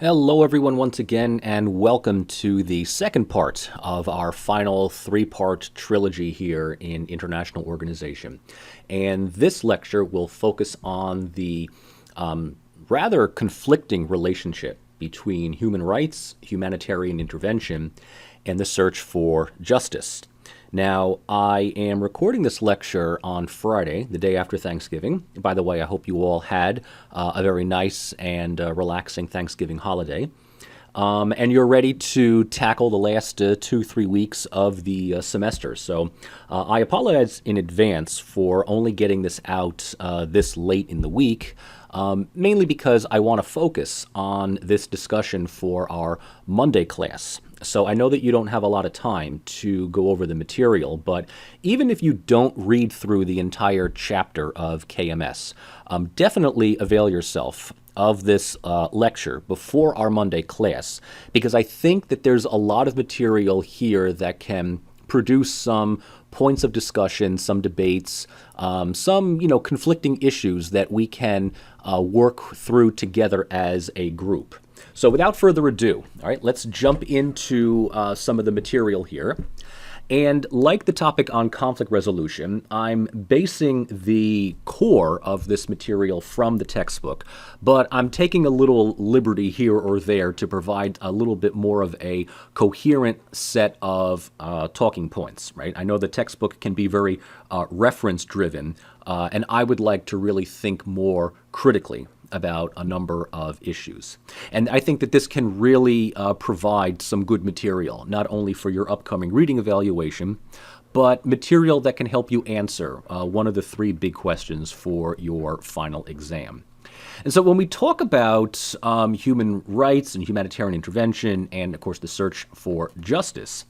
Hello, everyone, once again, and welcome to the second part of our final three-part trilogy here in International Organization. And this lecture will focus on the rather conflicting relationship between human rights, humanitarian intervention, and the search for justice. Now, I am recording this lecture on Friday, the day after Thanksgiving. By the way, I hope you all had a very nice and relaxing Thanksgiving holiday. And you're ready to tackle the last 2-3 weeks of the semester. So I apologize in advance for only getting this out this late in the week. Mainly because I want to focus on this discussion for our Monday class. So I know that you don't have a lot of time to go over the material, but even if you don't read through the entire chapter of KMS, definitely avail yourself of this lecture before our Monday class, because I think that there's a lot of material here that can produce some points of discussion, some debates, some conflicting issues that we can work through together as a group. So without further ado, all right, let's jump into some of the material here. And like the topic on conflict resolution, I'm basing the core of this material from the textbook, but I'm taking a little liberty here or there to provide a little bit more of a coherent set of talking points, right? I know the textbook can be very reference-driven, and I would like to really think more critically about a number of issues. And I think that this can really provide some good material, not only for your upcoming reading evaluation, but material that can help you answer one of the three big questions for your final exam. And so when we talk about human rights and humanitarian intervention and, of course, the search for justice,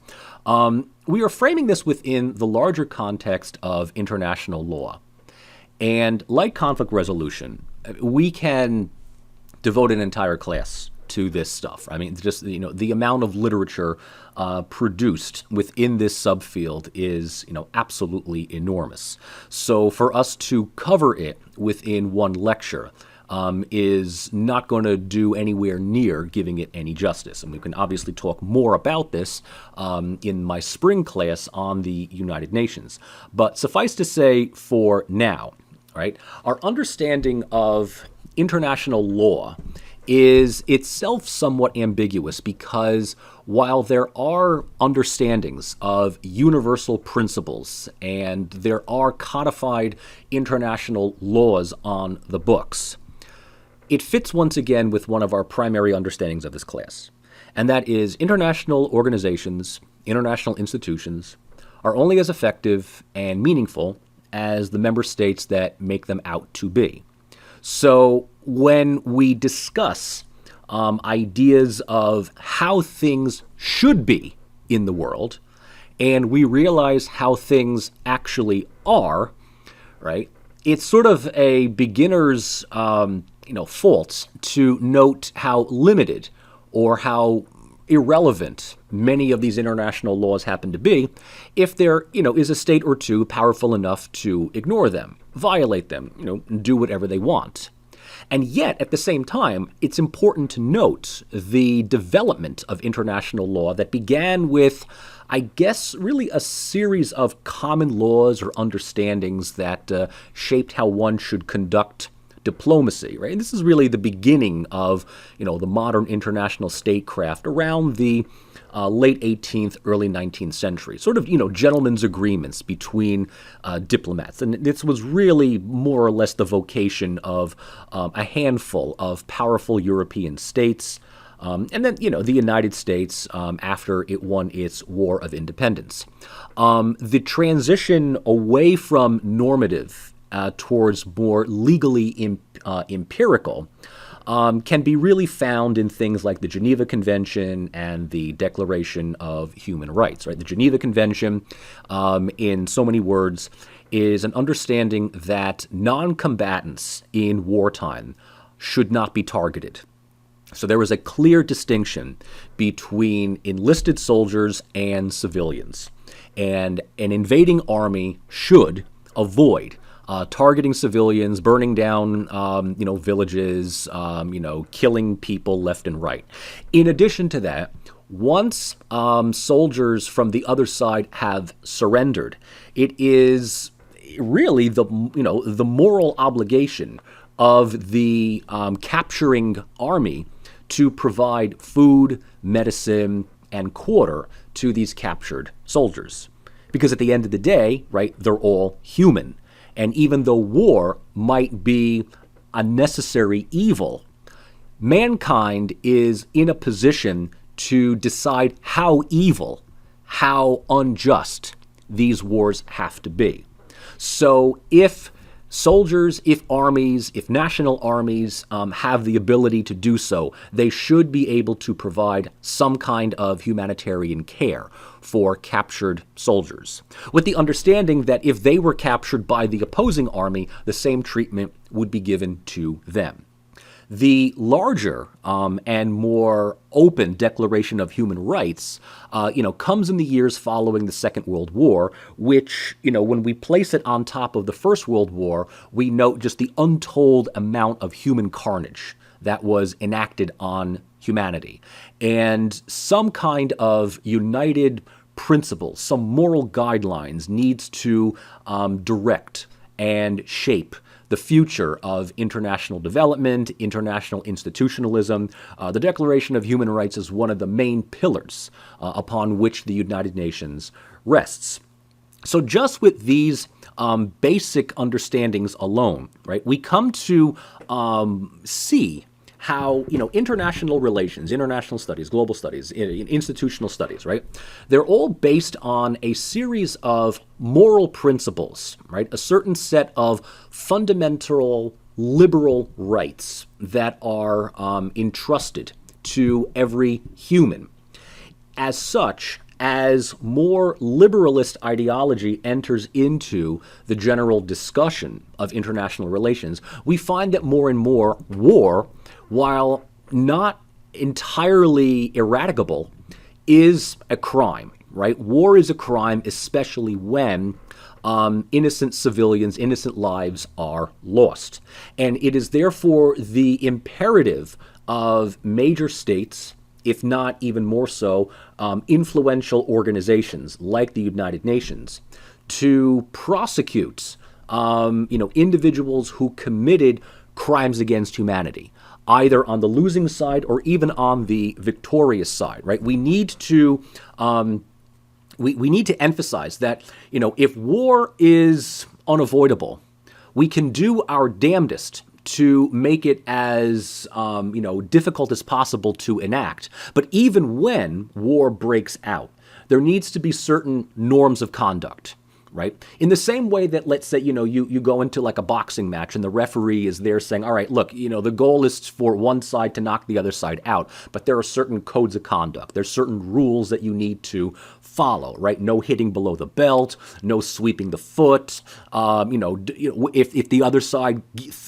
we are framing this within the larger context of international law. And like conflict resolution, we can devote an entire class to this stuff. I mean, just the amount of literature produced within this subfield is absolutely enormous. So for us to cover it within one lecture is not going to do anywhere near giving it any justice. And we can obviously talk more about this in my spring class on the United Nations. But suffice to say, for now, right, our understanding of international law is itself somewhat ambiguous because while there are understandings of universal principles and there are codified international laws on the books, it fits once again with one of our primary understandings of this class, and that is international organizations, international institutions, are only as effective and meaningful as the member states that make them out to be. So when we discuss ideas of how things should be in the world, and we realize how things actually are, right, it's sort of a beginner's fault to note how limited or how irrelevant many of these international laws happen to be if there, is a state or two powerful enough to ignore them, violate them, do whatever they want. And yet, at the same time, it's important to note the development of international law that began with, I guess, really a series of common laws or understandings that shaped how one should conduct diplomacy, right? And this is really the beginning of, the modern international statecraft around the late 18th, early 19th century, sort of, gentlemen's agreements between diplomats. And this was really more or less the vocation of a handful of powerful European states, and then, the United States after it won its War of Independence. The transition away from normative towards more legally empirical can be really found in things like the Geneva Convention and the Declaration of Human Rights. Right? The Geneva Convention, in so many words, is an understanding that non-combatants in wartime should not be targeted. So there was a clear distinction between enlisted soldiers and civilians. And an invading army should avoid targeting civilians, burning down, villages, killing people left and right. In addition to that, once soldiers from the other side have surrendered, it is really the moral obligation of the capturing army to provide food, medicine, and quarter to these captured soldiers. Because at the end of the day, right, they're all human. And even though war might be a necessary evil, mankind is in a position to decide how evil, how unjust these wars have to be. So if soldiers, if armies, if national armies have the ability to do so, they should be able to provide some kind of humanitarian care for captured soldiers, with the understanding that if they were captured by the opposing army, the same treatment would be given to them. The larger and more open Declaration of Human Rights, comes in the years following the Second World War, which, when we place it on top of the First World War, we note just the untold amount of human carnage that was enacted on humanity. And some kind of united principles, some moral guidelines needs to direct and shape the future of international development, international institutionalism. The Declaration of Human Rights is one of the main pillars upon which the United Nations rests. So just with these basic understandings alone, right, we come to see how, international relations, international studies, global studies, institutional studies, right, they're all based on a series of moral principles, right, a certain set of fundamental liberal rights that are entrusted to every human. As such, as more liberalist ideology enters into the general discussion of international relations, we find that more and more war, while not entirely eradicable, is a crime, right? War is a crime, especially when innocent civilians, innocent lives are lost. And it is therefore the imperative of major states, if not even more so, influential organizations like the United Nations, to prosecute, individuals who committed crimes against humanity, either on the losing side or even on the victorious side, right? We need to we need to emphasize that, if war is unavoidable, we can do our damnedest to make it as difficult as possible to enact. But even when war breaks out, there needs to be certain norms of conduct, right? In the same way that, let's say, you go into like a boxing match and the referee is there saying, all right, look, the goal is for one side to knock the other side out, but there are certain codes of conduct. There's certain rules that you need to follow, right? No hitting below the belt, no sweeping the foot. If the other side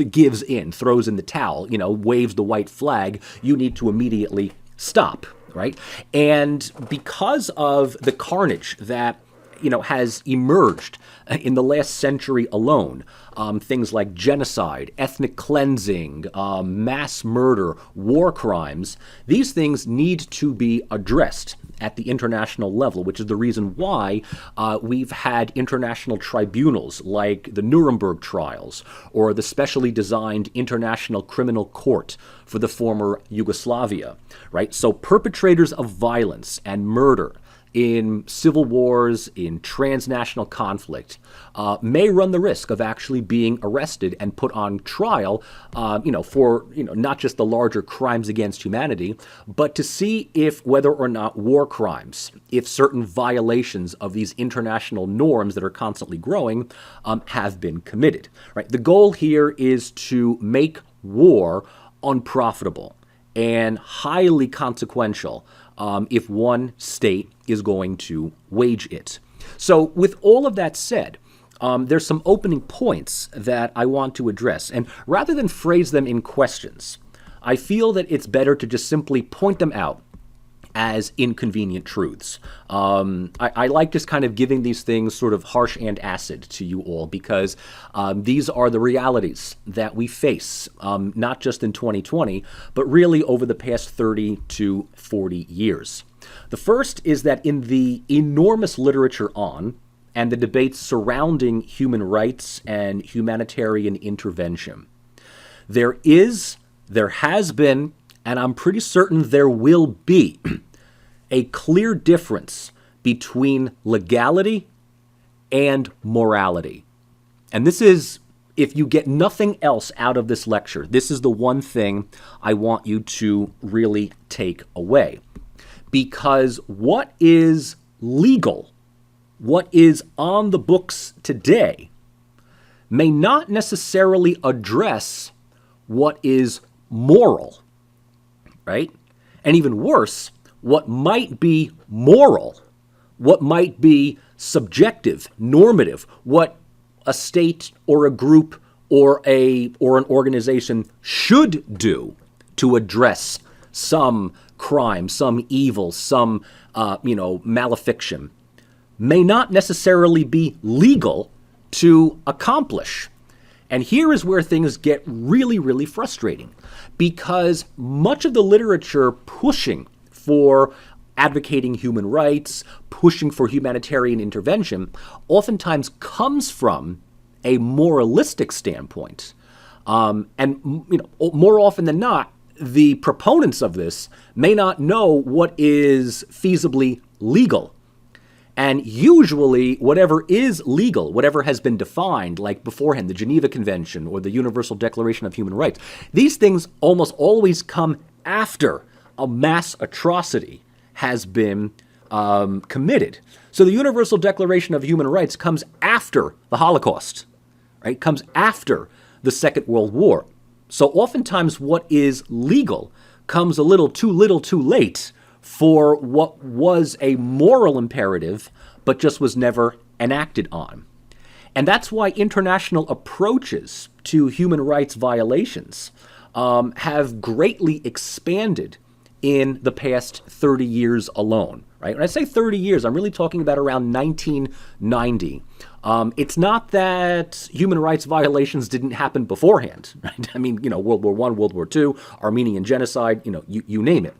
gives in, throws in the towel, waves the white flag, you need to immediately stop, right? And because of the carnage that has emerged in the last century alone, things like genocide, ethnic cleansing, mass murder, war crimes, these things need to be addressed at the international level, which is the reason why we've had international tribunals like the Nuremberg trials or the specially designed International Criminal Court for the former Yugoslavia, right? So perpetrators of violence and murder in civil wars, in transnational conflict, may run the risk of actually being arrested and put on trial, for not just the larger crimes against humanity, but to see if whether or not war crimes, if certain violations of these international norms that are constantly growing, have been committed. Right? The goal here is to make war unprofitable and highly consequential if one state is going to wage it. So with all of that said, there's some opening points that I want to address. And rather than phrase them in questions, I feel that it's better to just simply point them out as inconvenient truths. I like just kind of giving these things sort of harsh and acid to you all because these are the realities that we face, not just in 2020, but really over the past 30 to 40 years. The first is that in the enormous literature on and the debates surrounding human rights and humanitarian intervention, there has been, and I'm pretty certain there will be, a clear difference between legality and morality. And this is, if you get nothing else out of this lecture, this is the one thing I want you to really take away. Because what is legal, what is on the books today, may not necessarily address what is moral, right? And even worse, what might be moral, what might be subjective, normative, what a state or a group or an organization should do to address some crime, some evil, some malefiction, may not necessarily be legal to accomplish. And here is where things get really, really frustrating, because much of the literature pushing for advocating human rights, pushing for humanitarian intervention, oftentimes comes from a moralistic standpoint. More often than not, the proponents of this may not know what is feasibly legal. And usually, whatever is legal, whatever has been defined, like beforehand, the Geneva Convention or the Universal Declaration of Human Rights, these things almost always come after a mass atrocity has been committed. So the Universal Declaration of Human Rights comes after the Holocaust, right? Comes after the Second World War. So oftentimes what is legal comes a little too late for what was a moral imperative, but just was never enacted on. And that's why international approaches to human rights violations have greatly expanded in the past 30 years alone, right? When I say 30 years, I'm really talking about around 1990. It's not that human rights violations didn't happen beforehand, right? I mean, World War I, World War II, Armenian genocide, you name it.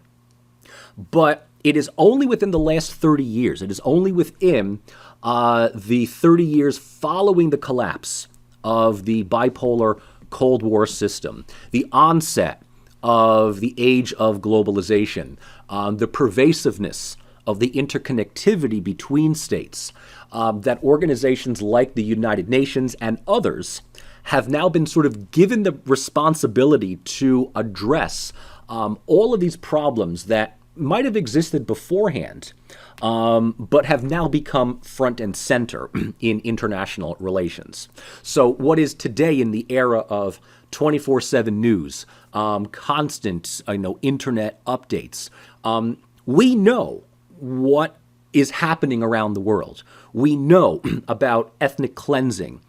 But it is only within the last 30 years, it is only within the 30 years following the collapse of the bipolar Cold War system, the onset of the age of globalization, the pervasiveness of the interconnectivity between states, that organizations like the United Nations and others have now been sort of given the responsibility to address all of these problems that might have existed beforehand, but have now become front and center in international relations. So what is today, in the era of 24/7 news, constant internet updates, we know what is happening around the world. We know about ethnic cleansing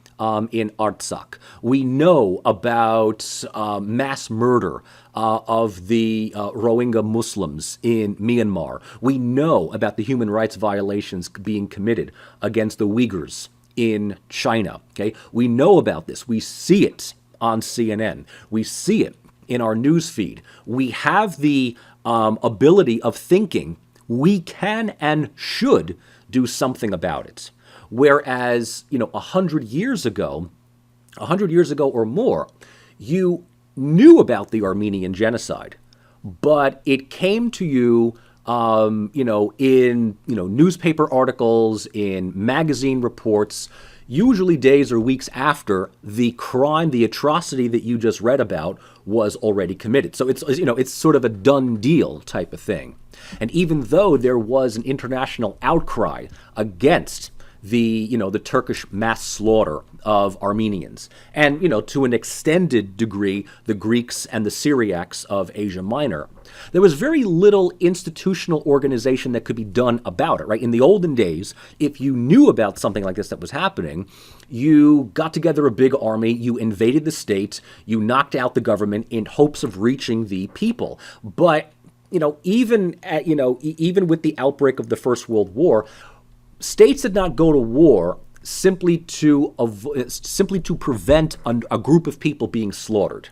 in Artsakh. We know about mass murder of the Rohingya Muslims in Myanmar. We know about the human rights violations being committed against the Uyghurs in China. Okay, we know about this. We see it on CNN. We see it in our news feed. We have the ability of thinking we can and should do something about it. Whereas, 100 years ago or more, you knew about the Armenian genocide, but it came to you, in newspaper articles, in magazine reports, usually days or weeks after the crime, the atrocity that you just read about was already committed. So it's sort of a done deal type of thing. And even though there was an international outcry against the Turkish mass slaughter of Armenians, and to an extended degree the Greeks and the Syriacs of Asia Minor, there was very little institutional organization that could be done about it, right? In the olden days, if you knew about something like this that was happening, you got together a big army, you invaded the state, you knocked out the government in hopes of reaching the people. But even with the outbreak of the First World War, states did not go to war simply to prevent a group of people being slaughtered.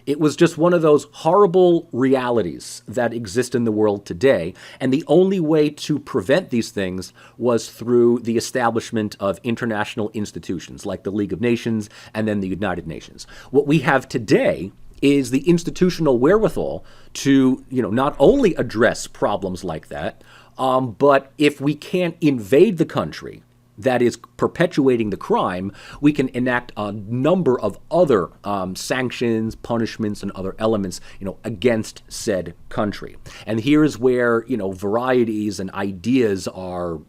It was just one of those horrible realities that exist in the world today, and the only way to prevent these things was through the establishment of international institutions like the League of Nations and then the United Nations. What we have today is the institutional wherewithal to, not only address problems like that, but if we can't invade the country that is perpetuating the crime, we can enact a number of other sanctions, punishments, and other elements, against said country. And here is where, varieties and ideas are,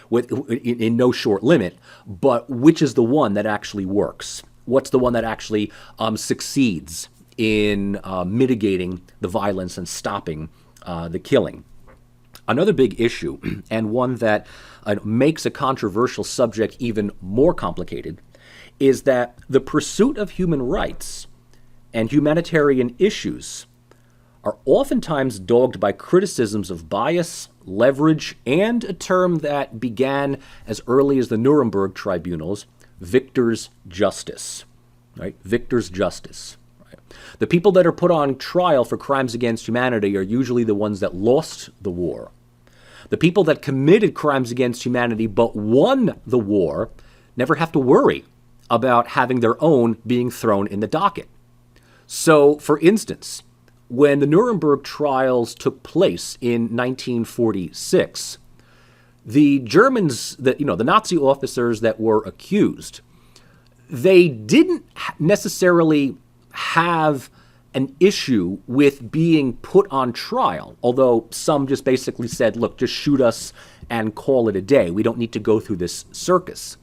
in no short limit, but which is the one that actually works? What's the one that actually succeeds in mitigating the violence and stopping the killing? Another big issue, and one that makes a controversial subject even more complicated, is that the pursuit of human rights and humanitarian issues are oftentimes dogged by criticisms of bias, leverage, and a term that began as early as the Nuremberg tribunals, victor's justice. Right? Victor's justice. The people that are put on trial for crimes against humanity are usually the ones that lost the war. The people that committed crimes against humanity but won the war never have to worry about having their own being thrown in the docket. So, for instance, when the Nuremberg trials took place in 1946, the Germans, the Nazi officers that were accused, they didn't necessarily have an issue with being put on trial, although some just basically said, look, just shoot us and call it a day. We don't need to go through this circus.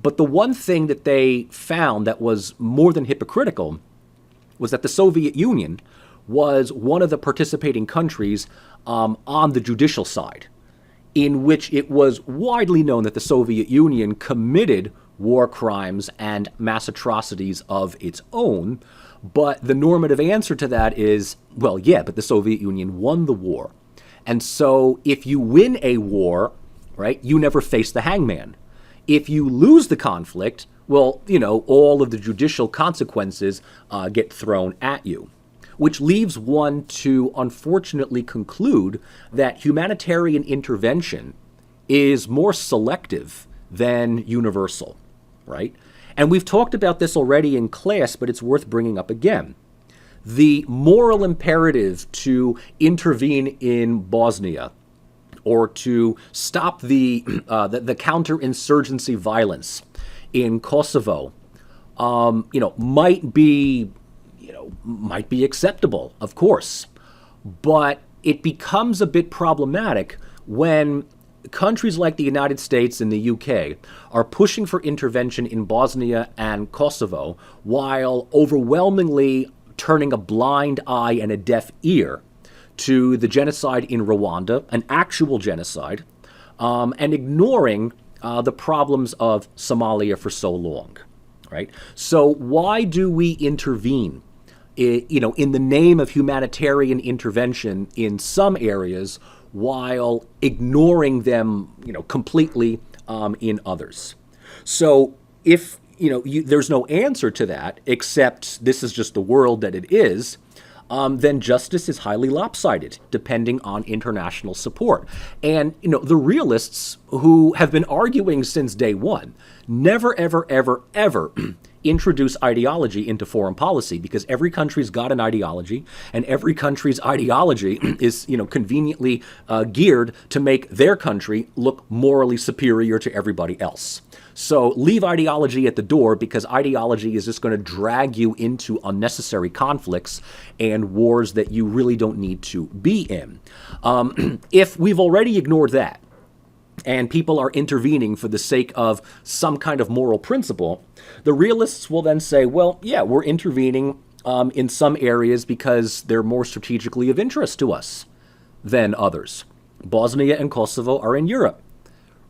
But the one thing that they found that was more than hypocritical was that the Soviet Union was one of the participating countries on the judicial side, in which it was widely known that the Soviet Union committed war crimes and mass atrocities of its own. But the normative answer to that is, well, yeah, but the Soviet Union won the war. And so if you win a war, right, you never face the hangman. If you lose the conflict, well, all of the judicial consequences get thrown at you, which leaves one to unfortunately conclude that humanitarian intervention is more selective than universal, right? And we've talked about this already in class, but it's worth bringing up again. The moral imperative to intervene in Bosnia or to stop the counterinsurgency violence in Kosovo, might be acceptable, of course, but it becomes a bit problematic when countries like the United States and the UK are pushing for intervention in Bosnia and Kosovo while overwhelmingly turning a blind eye and a deaf ear to the genocide in Rwanda, an actual genocide, and ignoring the problems of Somalia for so long, right? So why do we intervene, in the name of humanitarian intervention in some areas while ignoring them, completely in others? So if, there's no answer to that except this is just the world that it is, then justice is highly lopsided, depending on international support. And, the realists who have been arguing since day one never, ever, ever, ever introduce ideology into foreign policy, because every country's got an ideology, and every country's ideology is, conveniently geared to make their country look morally superior to everybody else. So leave ideology at the door, because ideology is just going to drag you into unnecessary conflicts and wars that you really don't need to be in. If we've already ignored that, and people are intervening for the sake of some kind of moral principle, the realists will then say, well, yeah, we're intervening in some areas because they're more strategically of interest to us than others. Bosnia and Kosovo are in Europe.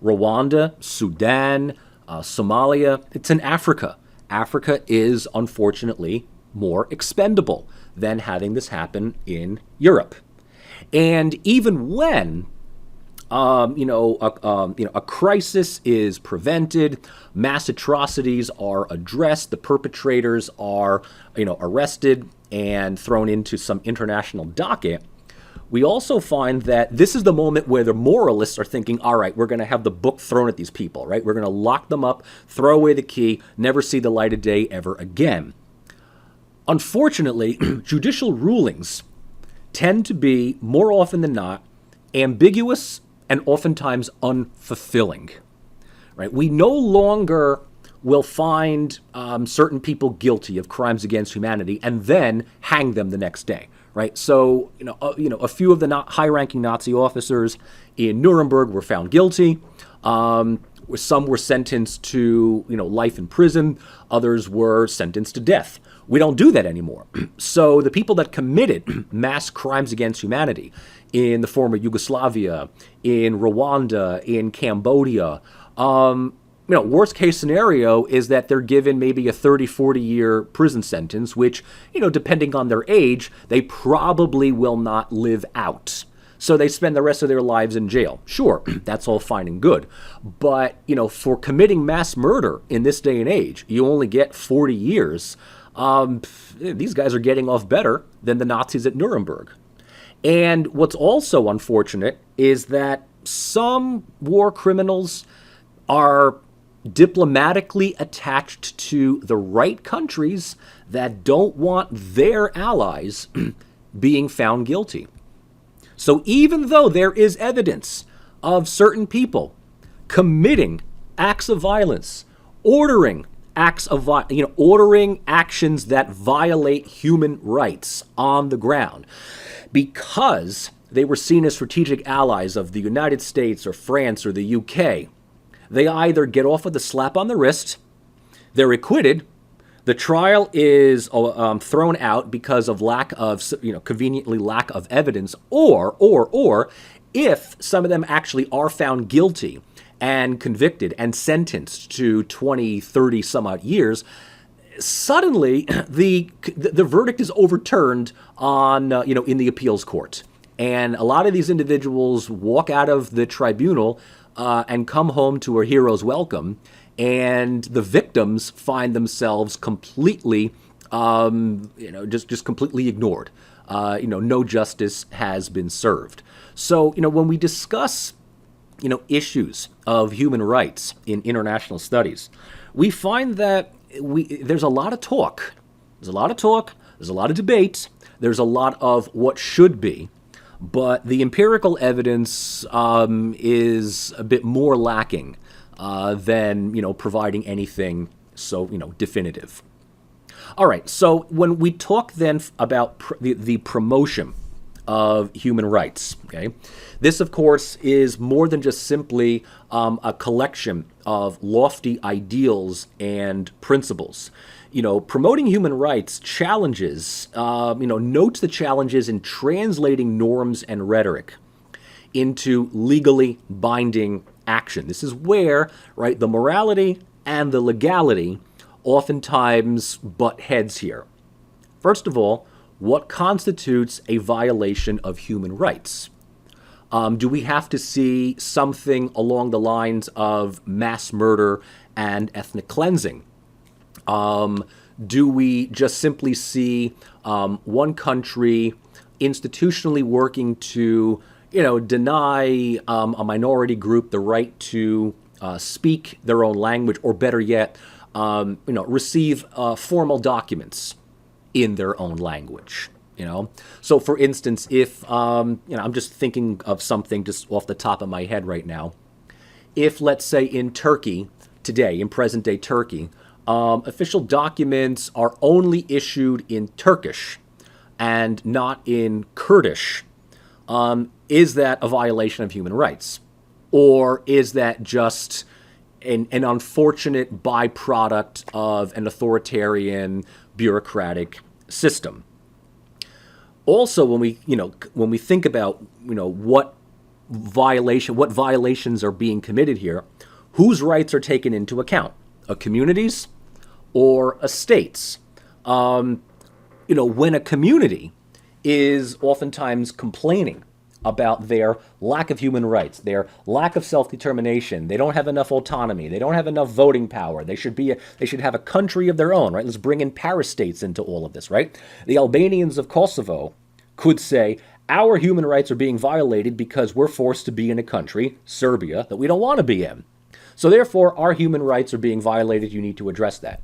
Rwanda, Sudan, Somalia, it's in Africa. Africa is, unfortunately, more expendable than having this happen in Europe. And even when a crisis is prevented, mass atrocities are addressed, the perpetrators are, arrested and thrown into some international docket. We also find that this is the moment where the moralists are thinking, all right, we're going to have the book thrown at these people, right? We're going to lock them up, throw away the key, never see the light of day ever again. Unfortunately, judicial rulings tend to be, more often than not, ambiguous and oftentimes unfulfilling, right? We no longer will find certain people guilty of crimes against humanity and then hang them the next day, right? So, a few of the high-ranking Nazi officers in Nuremberg were found guilty. Some were sentenced to, life in prison. Others were sentenced to death. We don't do that anymore. So the people that committed mass crimes against humanity in the former Yugoslavia, in Rwanda, in Cambodia, worst case scenario is that they're given maybe a 30, 40-year prison sentence, which, depending on their age, they probably will not live out. So they spend the rest of their lives in jail. Sure, that's all fine and good. But, for committing mass murder in this day and age, you only get 40 years. These guys are getting off better than the Nazis at Nuremberg. And what's also unfortunate is that some war criminals are diplomatically attached to the right countries that don't want their allies being found guilty. So even though there is evidence of certain people committing acts of violence, ordering actions that violate human rights on the ground, because they were seen as strategic allies of the United States or France or the UK, they either get off with a slap on the wrist, they're acquitted, the trial is thrown out because of conveniently lack of evidence, or if some of them actually are found guilty and convicted and sentenced to 20, 30 some odd years, suddenly the verdict is overturned on in the appeals court, and a lot of these individuals walk out of the tribunal and come home to a hero's welcome, and the victims find themselves completely just completely ignored. No justice has been served. So when we discuss issues of human rights in international studies, we find that there's a lot of talk. There's a lot of debate. There's a lot of what should be, but the empirical evidence is a bit more lacking than providing anything so definitive. All right, so when we talk then about the promotion of human rights, okay, this of course is more than just simply a collection of lofty ideals and principles. Promoting human rights challenges, notes the challenges in translating norms and rhetoric into legally binding action. This is where, right, the morality and the legality oftentimes butt heads here. First of all, what constitutes a violation of human rights? Do we have to see something along the lines of mass murder and ethnic cleansing? Do we just simply see one country institutionally working to, deny a minority group the right to speak their own language, or better yet, receive formal documents in their own language? So for instance, if I'm just thinking of something just off the top of my head right now. If, let's say, in Turkey today, in present day Turkey, official documents are only issued in Turkish and not in Kurdish, is that a violation of human rights? Or is that just an unfortunate byproduct of an authoritarian bureaucratic system? Also, when we think about what violations are being committed here, whose rights are taken into account? A community's or a state's? When a community is oftentimes complaining about their lack of human rights, their lack of self-determination. They don't have enough autonomy. They don't have enough voting power. They should have a country of their own, right? Let's bring in parastates into all of this, right? The Albanians of Kosovo could say, our human rights are being violated because we're forced to be in a country, Serbia, that we don't want to be in. So therefore, our human rights are being violated. You need to address that.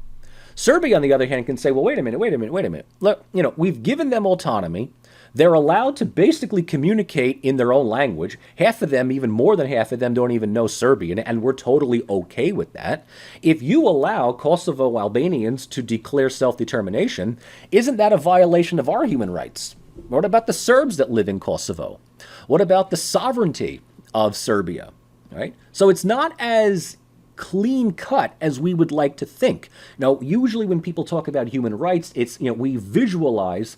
Serbia, on the other hand, can say, well, wait a minute. Look, we've given them autonomy. They're allowed to basically communicate in their own language. Half of them, even more than half of them, don't even know Serbian, and we're totally okay with that. If you allow Kosovo Albanians to declare self-determination, isn't that a violation of our human rights? What about the Serbs that live in Kosovo? What about the sovereignty of Serbia? Right? So it's not as clean cut as we would like to think. Now, usually when people talk about human rights, it's, we visualize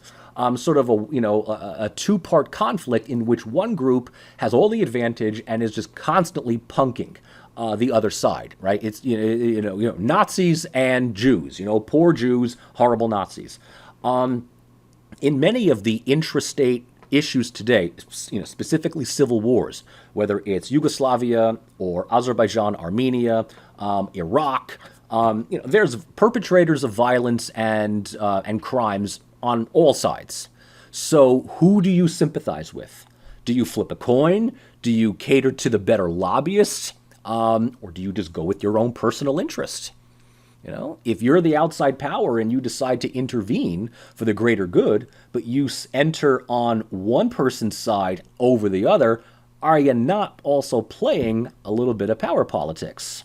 sort of a two-part conflict in which one group has all the advantage and is just constantly punking the other side, right? It's Nazis and Jews, poor Jews, horrible Nazis. In many of the intrastate issues today, specifically civil wars, whether it's Yugoslavia or Azerbaijan, Armenia, Iraq, there's perpetrators of violence and crimes on all sides. So who do you sympathize with? Do you flip a coin? Do you cater to the better lobbyists? Or do you just go with your own personal interest? If you're the outside power and you decide to intervene for the greater good, but you enter on one person's side over the other, are you not also playing a little bit of power politics?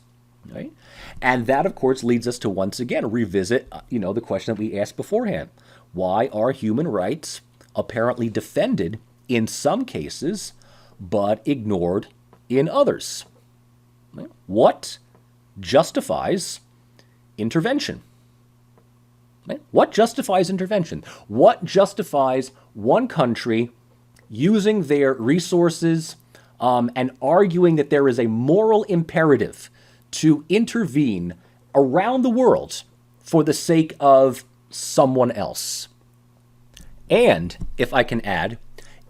Right? And that, of course, leads us to once again revisit, the question that we asked beforehand. Why are human rights apparently defended in some cases, but ignored in others? Right? What justifies intervention? Right? What justifies intervention? What justifies one country using their resources and arguing that there is a moral imperative to intervene around the world for the sake of someone else? And, if I can add,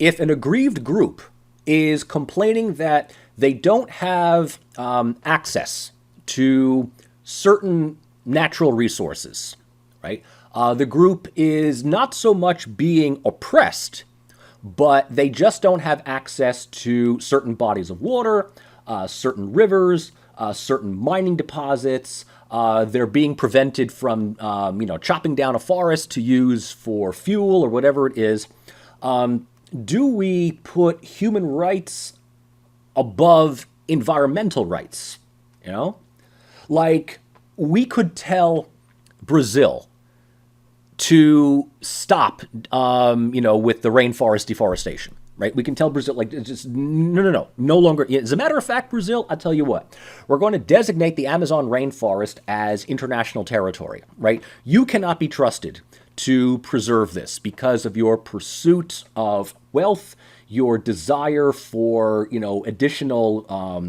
if an aggrieved group is complaining that they don't have access to certain natural resources, right? The group is not so much being oppressed, but they just don't have access to certain bodies of water, certain rivers, certain mining deposits. They're being prevented from, chopping down a forest to use for fuel or whatever it is. Do we put human rights above environmental rights? Like, we could tell Brazil to stop, with the rainforest deforestation, right? We can tell Brazil, no longer. As a matter of fact, Brazil, I'll tell you what, we're going to designate the Amazon rainforest as international territory, right? You cannot be trusted to preserve this because of your pursuit of wealth, your desire for, additional,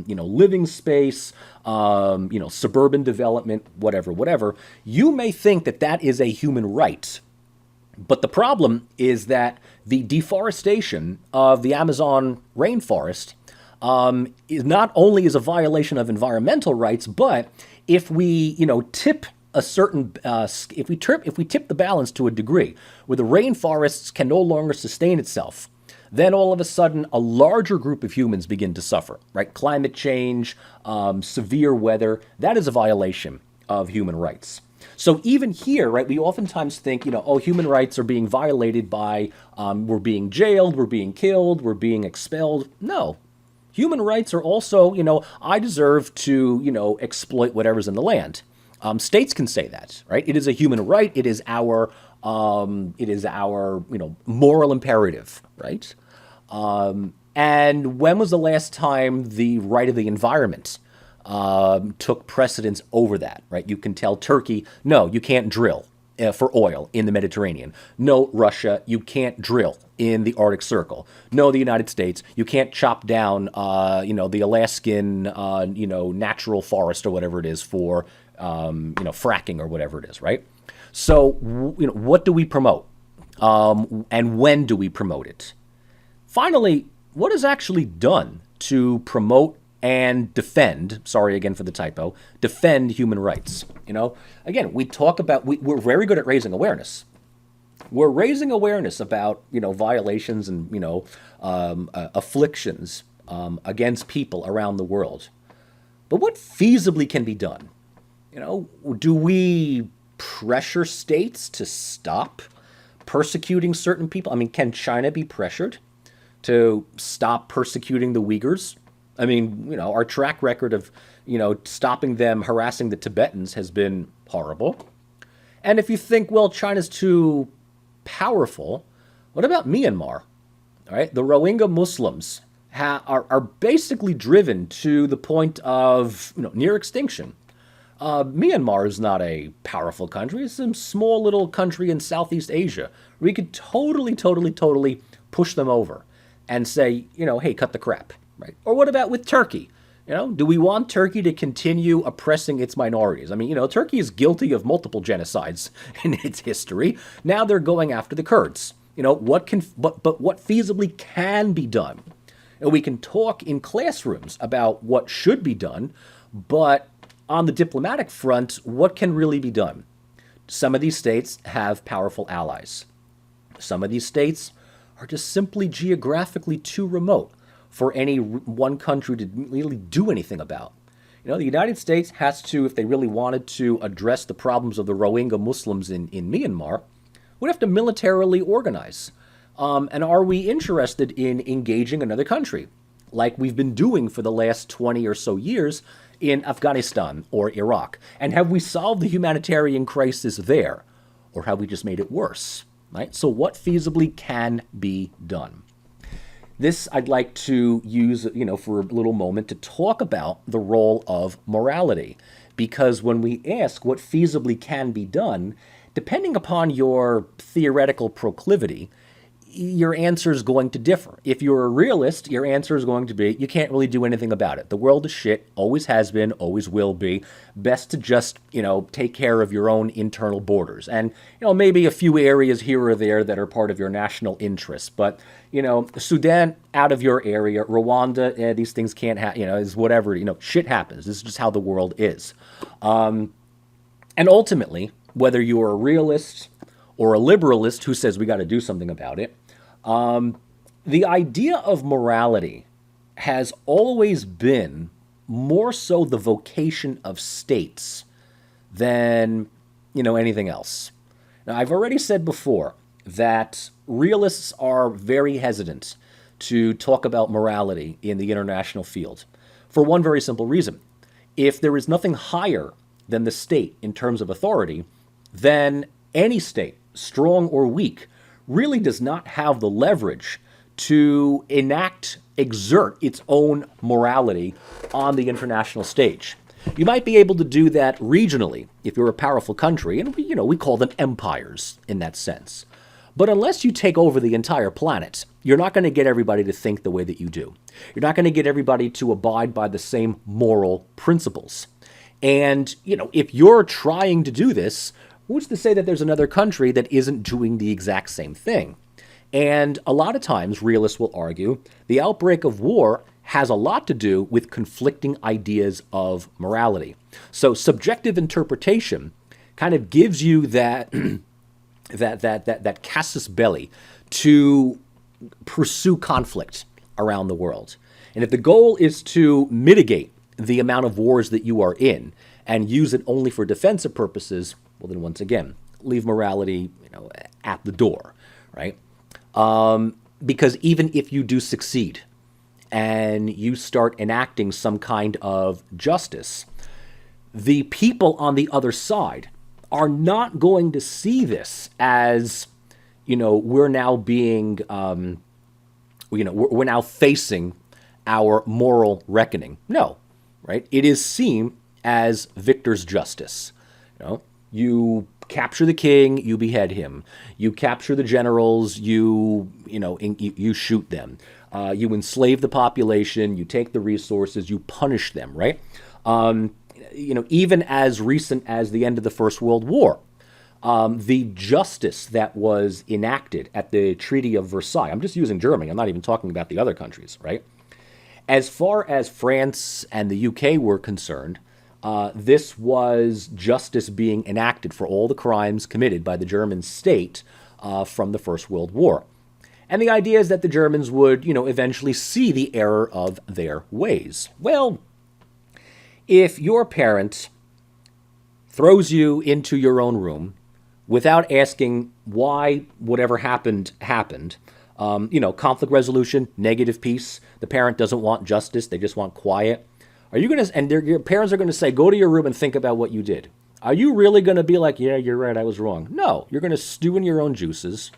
living space, suburban development, whatever. You may think that that is a human right. But the problem is that the deforestation of the Amazon rainforest is not only is a violation of environmental rights, but if we, tip a certain, if we tip the balance to a degree where the rainforests can no longer sustain itself, then all of a sudden a larger group of humans begin to suffer, right? Climate change, severe weather, that is a violation of human rights. So even here, right, we oftentimes think, human rights are being violated by, we're being jailed, we're being killed, we're being expelled. No. Human rights are also, I deserve to, exploit whatever's in the land. States can say that, right? It is a human right. It is our moral imperative, right? And when was the last time the right of the environment took precedence over that, right? You can tell Turkey, no, you can't drill for oil in the Mediterranean. No, Russia, you can't drill in the Arctic Circle. No, the United States, you can't chop down, the Alaskan, natural forest or whatever it is for, fracking or whatever it is, right? So, what do we promote? And when do we promote it? Finally, what is actually done to promote and defend, sorry again for the typo, defend human rights? Again, we talk about, we're very good at raising awareness. We're raising awareness about, violations and, afflictions against people around the world. But what feasibly can be done? Do we pressure states to stop persecuting certain people? I mean, can China be pressured to stop persecuting the Uyghurs? I mean, our track record of, stopping them harassing the Tibetans has been horrible. And if you think, well, China's too powerful, what about Myanmar? All right, the Rohingya Muslims are basically driven to the point of near extinction. Myanmar is not a powerful country. It's a small little country in Southeast Asia. We could totally push them over and say, hey, cut the crap, right? Or what about with Turkey? Do we want Turkey to continue oppressing its minorities? I mean, Turkey is guilty of multiple genocides in its history. Now they're going after the Kurds. What feasibly can be done? We can talk in classrooms about what should be done, but on the diplomatic front, what can really be done? Some of these states have powerful allies. Some of these states are just simply geographically too remote for any one country to really do anything about. The United States has to, if they really wanted to address the problems of the Rohingya Muslims in Myanmar, would have to militarily organize. And are we interested in engaging another country, like we've been doing for the last 20 or so years in Afghanistan or Iraq? And have we solved the humanitarian crisis there? Or have we just made it worse? Right? So what feasibly can be done? This I'd like to use, for a little moment to talk about the role of morality. Because when we ask what feasibly can be done, depending upon your theoretical proclivity, your answer is going to differ. If you're a realist, your answer is going to be, you can't really do anything about it. The world is shit, always has been, always will be. Best to just, take care of your own internal borders. And, maybe a few areas here or there that are part of your national interests. But, Sudan, out of your area. Rwanda, these things can't happen, is whatever, shit happens. This is just how the world is. And ultimately, whether you're a realist or a liberalist who says we got to do something about it, the idea of morality has always been more so the vocation of states than, anything else. Now, I've already said before that realists are very hesitant to talk about morality in the international field for one very simple reason. If there is nothing higher than the state in terms of authority, then any state, strong or weak, really does not have the leverage to exert its own morality on the international stage. You might be able to do that regionally if you're a powerful country, and we call them empires in that sense. But unless you take over the entire planet, you're not going to get everybody to think the way that you do. You're not going to get everybody to abide by the same moral principles. And, if you're trying to do this, who's to say that there's another country that isn't doing the exact same thing? And a lot of times, realists will argue, the outbreak of war has a lot to do with conflicting ideas of morality. So subjective interpretation kind of gives you that that casus belli to pursue conflict around the world. And if the goal is to mitigate the amount of wars that you are in and use it only for defensive purposes, well, then once again, leave morality, at the door, right? Because even if you do succeed and you start enacting some kind of justice, the people on the other side are not going to see this as, we're now being, we're now facing our moral reckoning. No, right? It is seen as victor's justice. You capture the king, you behead him. You capture the generals, you shoot them. You enslave the population, you take the resources, you punish them, right? Even as recent as the end of the First World War, the justice that was enacted at the Treaty of Versailles, I'm just using Germany, I'm not even talking about the other countries, right? As far as France and the UK were concerned, this was justice being enacted for all the crimes committed by the German state from the First World War. And the idea is that the Germans would, eventually see the error of their ways. Well, if your parent throws you into your own room without asking why whatever happened, conflict resolution, negative peace, the parent doesn't want justice, they just want quiet. Are you going to, and your parents are going to say, go to your room and think about what you did. Are you really going to be like, yeah, you're right, I was wrong? No, you're going to stew in your own juices.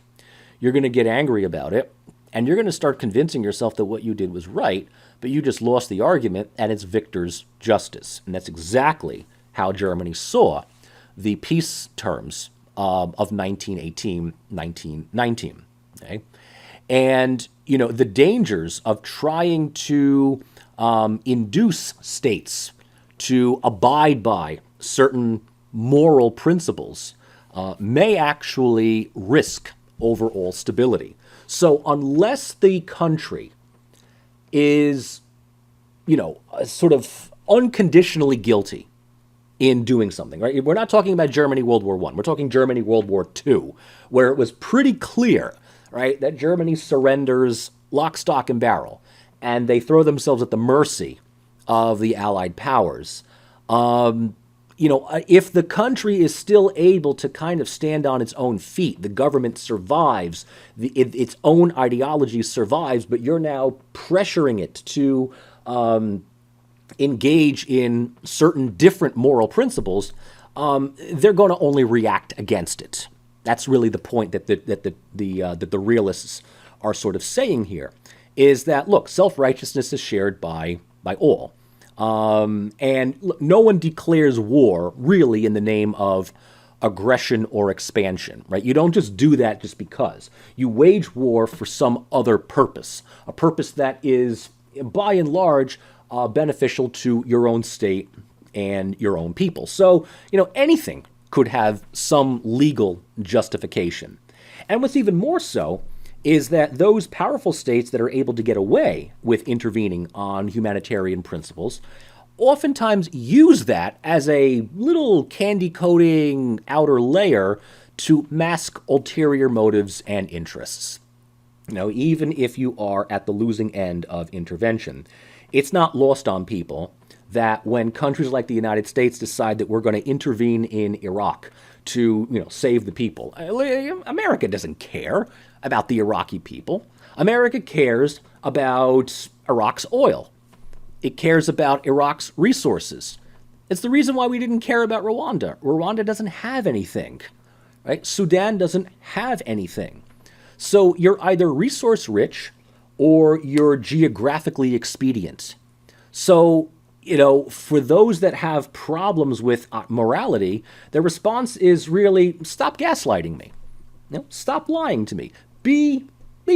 You're going to get angry about it. And you're going to start convincing yourself that what you did was right, but you just lost the argument and it's victor's justice. And that's exactly how Germany saw the peace terms of 1918, 1919. Okay? And, the dangers of trying to induce states to abide by certain moral principles may actually risk overall stability. So unless the country is, sort of unconditionally guilty in doing something, right? We're not talking about Germany World War I. We're talking Germany World War II, where it was pretty clear, right, that Germany surrenders lock, stock, and barrel, and they throw themselves at the mercy of the Allied powers. If the country is still able to kind of stand on its own feet, the government survives, its own ideology survives, but you're now pressuring it to engage in certain different moral principles, they're going to only react against it. That's really the point that the realists are sort of saying here, is that, look, self-righteousness is shared by all. And look, no one declares war really in the name of aggression or expansion, right? You don't just do that just because. You wage war for some other purpose, a purpose that is, by and large, beneficial to your own state and your own people. So, anything could have some legal justification. And what's even more so is that those powerful states that are able to get away with intervening on humanitarian principles oftentimes use that as a little candy-coating outer layer to mask ulterior motives and interests. Even if you are at the losing end of intervention, it's not lost on people that when countries like the United States decide that we're going to intervene in Iraq to, save the people, America doesn't care about the Iraqi people. America cares about Iraq's oil. It cares about Iraq's resources. It's the reason why we didn't care about Rwanda. Rwanda doesn't have anything, right? Sudan doesn't have anything. So you're either resource rich or you're geographically expedient. So, for those that have problems with morality, their response is really, stop gaslighting me. Stop lying to me. Be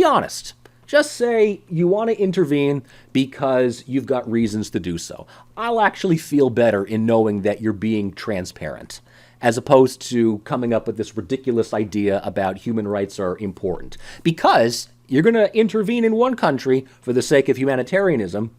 honest. Just say you want to intervene because you've got reasons to do so. I'll actually feel better in knowing that you're being transparent, as opposed to coming up with this ridiculous idea about human rights are important. Because you're going to intervene in one country for the sake of humanitarianism,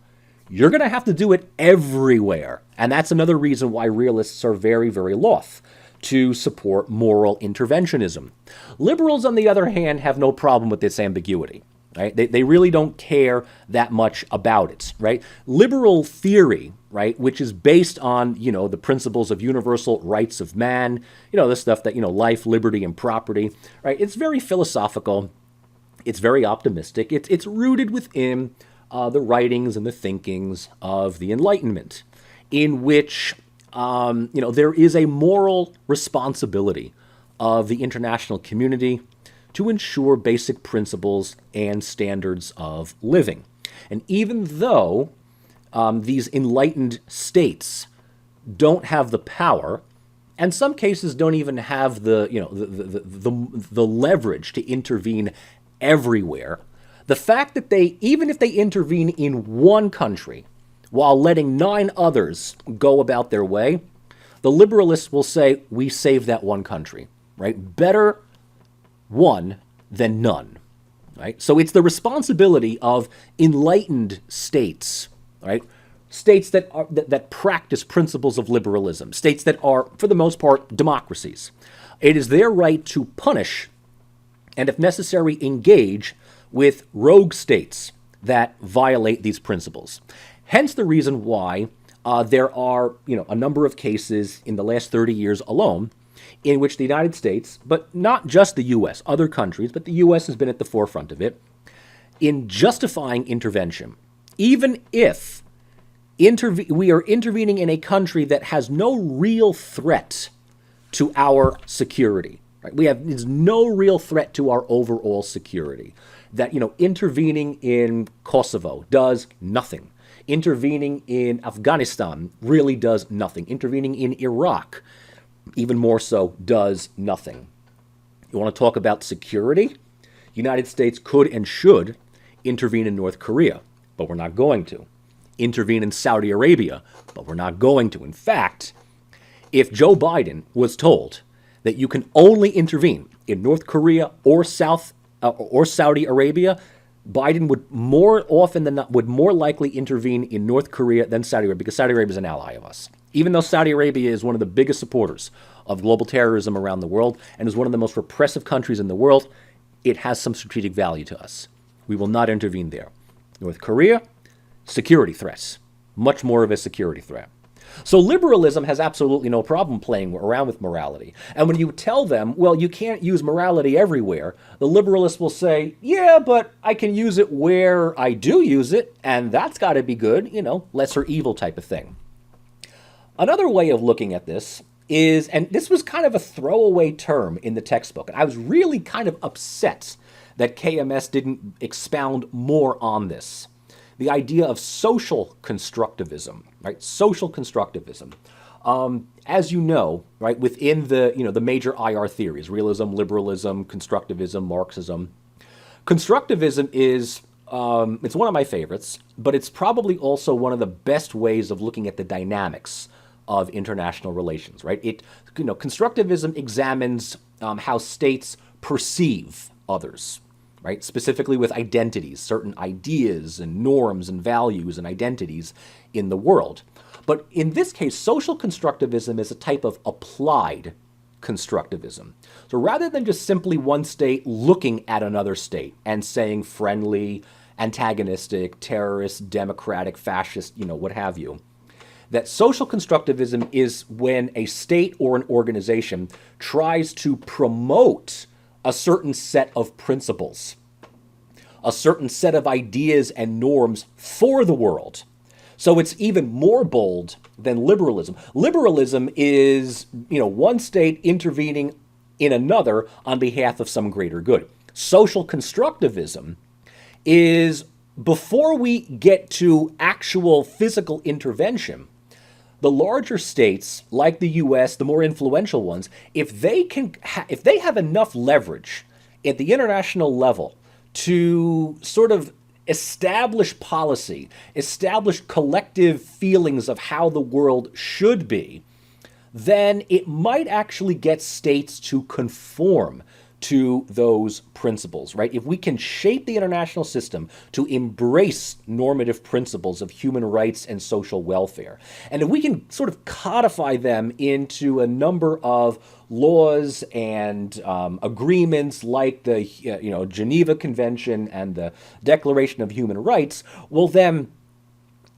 you're going to have to do it everywhere. And that's another reason why realists are very, very loath to support moral interventionism. Liberals, on the other hand, have no problem with this ambiguity. Right? They really don't care that much about it, right? Liberal theory, right, which is based on, the principles of universal rights of man, the stuff that, life, liberty, and property, right? It's very philosophical. It's very optimistic. It's rooted within the writings and the thinkings of the Enlightenment, in which, there is a moral responsibility of the international community to ensure basic principles and standards of living. And even though these enlightened states don't have the power, and some cases don't even have the leverage to intervene everywhere, the fact that even if they intervene in one country while letting 9 others go about their way, the liberalists will say, we saved that one country. right? Better one than none, right? So it's the responsibility of enlightened states, right? States that practice principles of liberalism, states that are, for the most part, democracies. It is their right to punish and, if necessary, engage with rogue states that violate these principles. Hence the reason why there are, a number of cases in the last 30 years alone in which the United States, but not just the U.S., other countries, but the U.S. has been at the forefront of it, in justifying intervention, even if we are intervening in a country that has no real threat to our security. Right? There's no real threat to our overall security. That, intervening in Kosovo does nothing. Intervening in Afghanistan really does nothing. Intervening in Iraq, even more so, does nothing. You want to talk about security? United States could and should intervene in North Korea, but we're not going to. Intervene in Saudi Arabia, but we're not going to. In fact, if Joe Biden was told that you can only intervene in North Korea or Saudi Arabia, Biden would more often than not more likely intervene in North Korea than Saudi Arabia, because Saudi Arabia is an ally of us. Even though Saudi Arabia is one of the biggest supporters of global terrorism around the world and is one of the most repressive countries in the world, it has some strategic value to us. We will not intervene there. North Korea, security threats, much more of a security threat. So liberalism has absolutely no problem playing around with morality. And when you tell them, well, you can't use morality everywhere, the liberalists will say, yeah, but I can use it where I do use it, and that's got to be good, lesser evil type of thing. Another way of looking at this is, and this was kind of a throwaway term in the textbook, and I was really kind of upset that KMS didn't expound more on this. The idea of social constructivism, right? Social constructivism. As you know, right, within the major IR theories, realism, liberalism, constructivism, Marxism, constructivism is, it's one of my favorites, but it's probably also one of the best ways of looking at the dynamics of international relations, right? Constructivism examines how states perceive others, right? Specifically with identities, certain ideas and norms and values and identities in the world. But in this case, social constructivism is a type of applied constructivism. So rather than just simply one state looking at another state and saying friendly, antagonistic, terrorist, democratic, fascist, what have you, that social constructivism is when a state or an organization tries to promote a certain set of principles, a certain set of ideas and norms for the world. So it's even more bold than liberalism. Liberalism is, one state intervening in another on behalf of some greater good. Social constructivism is, before we get to actual physical intervention, the larger states, like the U.S., the more influential ones, if they have enough leverage at the international level to sort of establish policy, establish collective feelings of how the world should be, then it might actually get states to conform to those principles, right? If we can shape the international system to embrace normative principles of human rights and social welfare, and if we can sort of codify them into a number of laws and agreements like the Geneva Convention and the Declaration of Human Rights, well then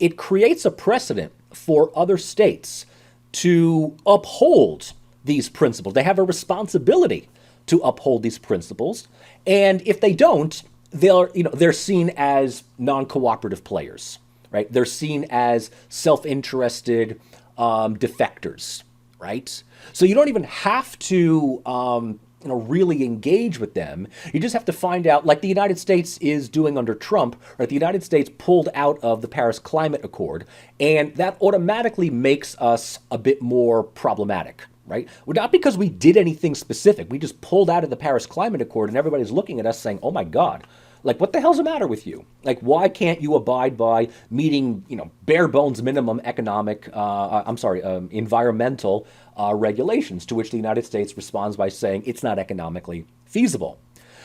it creates a precedent for other states to uphold these principles. They have a responsibility to uphold these principles, and if they don't, they're seen as non-cooperative players, right? They're seen as self-interested defectors, right? So you don't even have to really engage with them. You just have to find out, like the United States is doing under Trump, right? The United States pulled out of the Paris Climate Accord, and that automatically makes us a bit more problematic, right? Well, not because we did anything specific. We just pulled out of the Paris Climate Accord, and everybody's looking at us saying, oh my God, Like, what the hell's the matter with you? Like, why can't you abide by meeting, bare bones minimum environmental regulations? To which the United States responds by saying it's not economically feasible.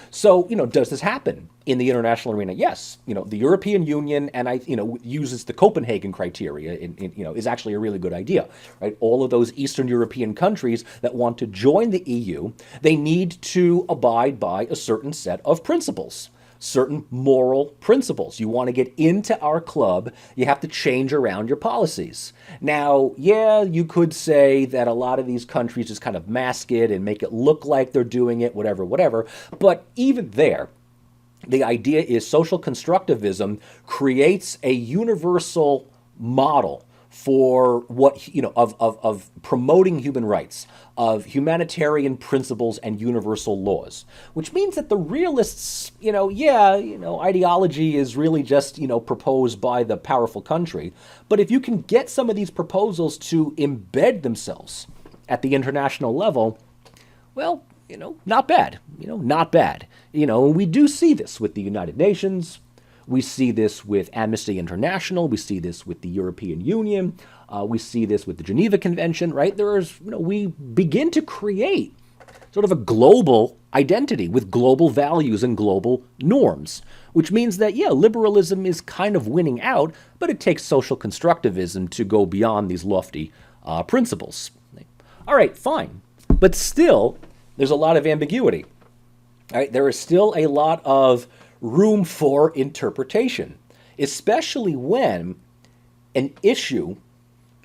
So, does this happen in the international arena? Yes. The European Union uses the Copenhagen criteria, is actually a really good idea, right? All of those Eastern European countries that want to join the EU, they need to abide by a certain set of principles. Certain moral principles. You want to get into our club, you have to change around your policies. Now, yeah, you could say that a lot of these countries just kind of mask it and make it look like they're doing it, whatever. But even there, the idea is social constructivism creates a universal model for what, of promoting human rights, of humanitarian principles and universal laws, which means that the realists, ideology is really just, proposed by the powerful country. But if you can get some of these proposals to embed themselves at the international level, well, not bad, not bad. We do see this with the United Nations. We see this with Amnesty International. We see this with the European Union. We see this with the Geneva Convention, right? We begin to create sort of a global identity with global values and global norms, which means that, liberalism is kind of winning out, but it takes social constructivism to go beyond these lofty principles. All right, fine. But still, there's a lot of ambiguity. All right, there is still a lot of room for interpretation, especially when an issue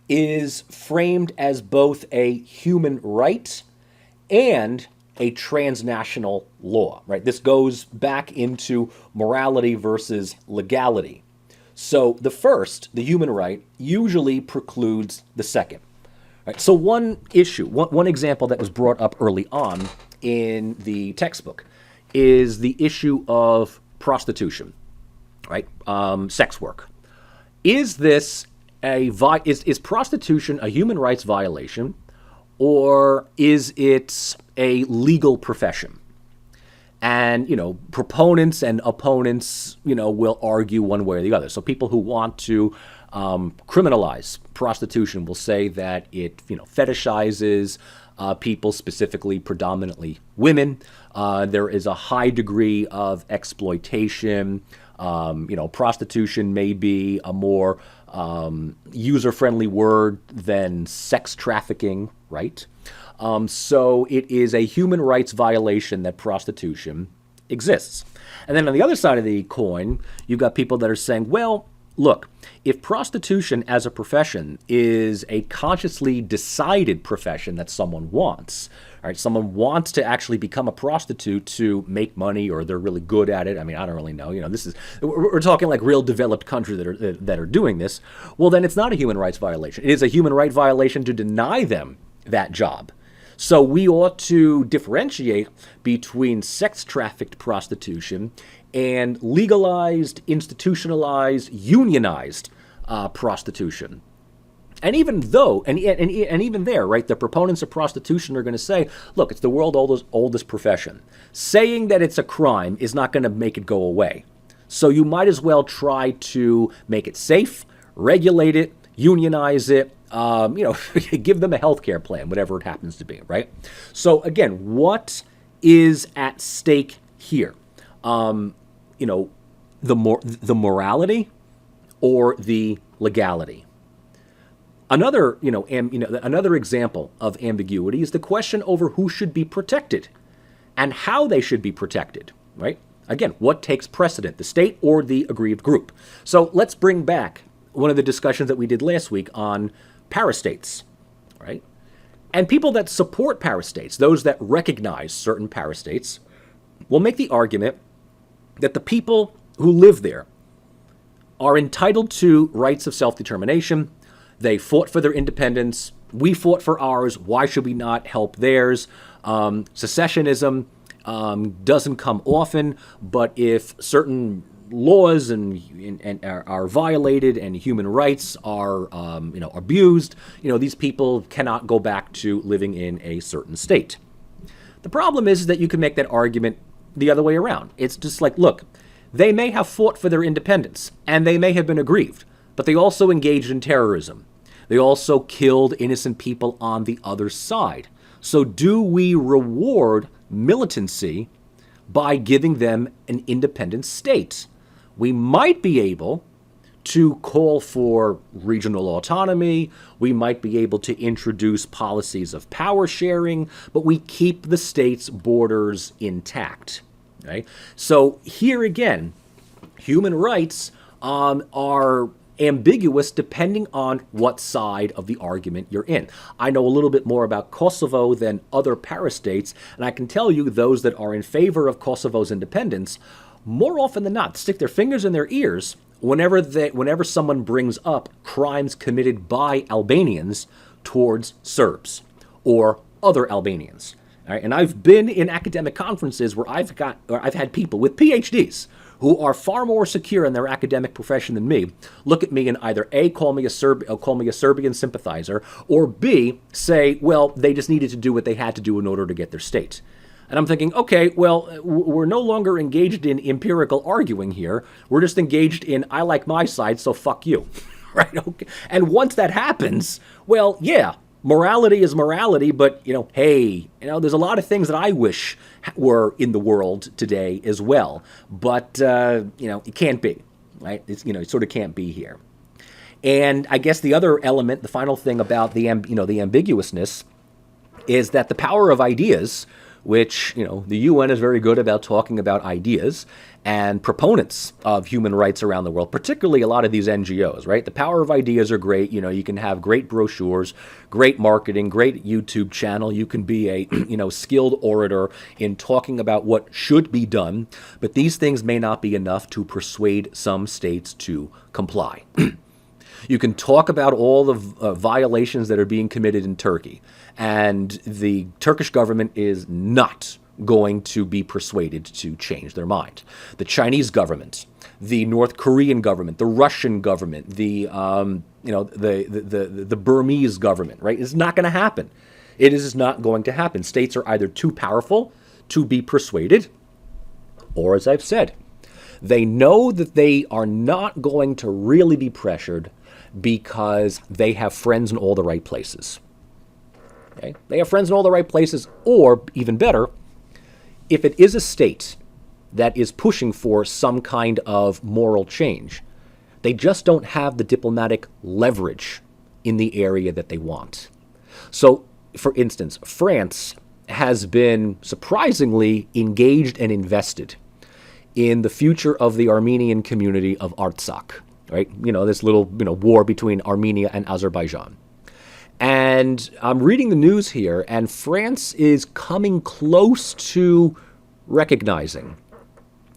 is framed as both a human right and a transnational law, right? This goes back into morality versus legality. So the first, the human right, usually precludes the second. Right? So one example that was brought up early on in the textbook is the issue of prostitution, right? Sex work. Is this is prostitution a human rights violation, or is it a legal profession? And, proponents and opponents, will argue one way or the other. So people who want to criminalize prostitution will say that it, fetishizes people, specifically predominantly women. There is a high degree of exploitation. Prostitution may be a more user-friendly word than sex trafficking, right? So it is a human rights violation that prostitution exists. And then on the other side of the coin, you've got people that are saying, well, look, if prostitution as a profession is a consciously decided profession that someone wants, all right, someone wants to actually become a prostitute to make money, or they're really good at it. I mean, I don't really know. We're talking like real developed countries that are doing this. Well, then it's not a human rights violation. It is a human rights violation to deny them that job. So we ought to differentiate between sex-trafficked prostitution and legalized, institutionalized, unionized prostitution. And even though, and even there, right, the proponents of prostitution are going to say, look, it's the world's oldest profession. Saying that it's a crime is not going to make it go away. So you might as well try to make it safe, regulate it, unionize it, give them a healthcare plan, whatever it happens to be, right? So again, what is at stake here? The morality or the legality? Another example of ambiguity is the question over who should be protected and how they should be protected, right? Again, what takes precedent, the state or the aggrieved group? So let's bring back one of the discussions that we did last week on parastates, right? And people that support parastates, those that recognize certain parastates, will make the argument that the people who live there are entitled to rights of self-determination. They fought for their independence. We fought for ours. Why should we not help theirs? Secessionism doesn't come often, but if certain laws and are violated and human rights are abused, these people cannot go back to living in a certain state. The problem is that you can make that argument the other way around. It's just like, look, They may have fought for their independence, and they may have been aggrieved, but they also engaged in terrorism. They also killed innocent people on the other side. So do we reward militancy by giving them an independent state? We might be able to call for regional autonomy. We might be able to introduce policies of power sharing, but we keep the state's borders intact. Right? So here again, human rights are ambiguous depending on what side of the argument you're in. I know a little bit more about Kosovo than other parastates, and I can tell you those that are in favor of Kosovo's independence, more often than not, stick their fingers in their ears whenever someone brings up crimes committed by Albanians towards Serbs or other Albanians. All right? And I've been in academic conferences where I've had people with PhDs who are far more secure in their academic profession than me look at me and either A, call me a Serbian sympathizer, or B, say, well, they just needed to do what they had to do in order to get their state. And I'm thinking, okay, well, we're no longer engaged in empirical arguing here. We're just engaged in, I like my side, so fuck you. Right? Okay. And once that happens, well, yeah, morality is morality, but, hey, there's a lot of things that I wish were in the world today as well. But, it can't be, right? It sort of can't be here. And I guess the other element, the final thing about the ambiguousness is that the power of ideas, which, the UN is very good about talking about ideas, and proponents of human rights around the world, particularly a lot of these NGOs, right? The power of ideas are great. You can have great brochures, great marketing, great YouTube channel. You can be a, skilled orator in talking about what should be done, but these things may not be enough to persuade some states to comply. You can talk about all the violations that are being committed in Turkey, and the Turkish government is not going to be persuaded to change their mind. The Chinese government, the North Korean government, the Russian government, the Burmese government, right? It's not going to happen. It is not going to happen. States are either too powerful to be persuaded, or, as I've said, they know that they are not going to really be pressured because they have friends in all the right places. Okay? They have friends in all the right places, or, even better, if it is a state that is pushing for some kind of moral change, they just don't have the diplomatic leverage in the area that they want. So, for instance, France has been surprisingly engaged and invested in the future of the Armenian community of Artsakh, right? This little, war between Armenia and Azerbaijan. And I'm reading the news here, and France is coming close to recognizing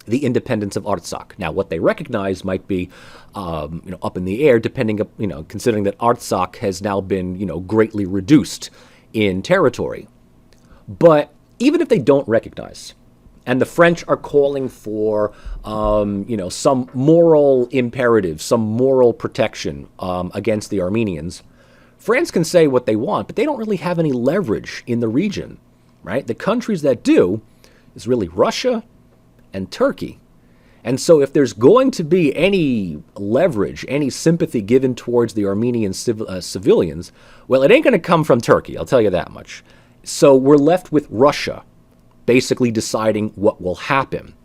the independence of Artsakh. Now, what they recognize might be, up in the air, considering that Artsakh has now been, greatly reduced in territory. But even if they don't recognize, and the French are calling for, some moral imperative, some moral protection against the Armenians, France can say what they want, but they don't really have any leverage in the region, right? The countries that do is really Russia and Turkey. And so if there's going to be any leverage, any sympathy given towards the Armenian civilians, well, it ain't going to come from Turkey, I'll tell you that much. So we're left with Russia basically deciding what will happen.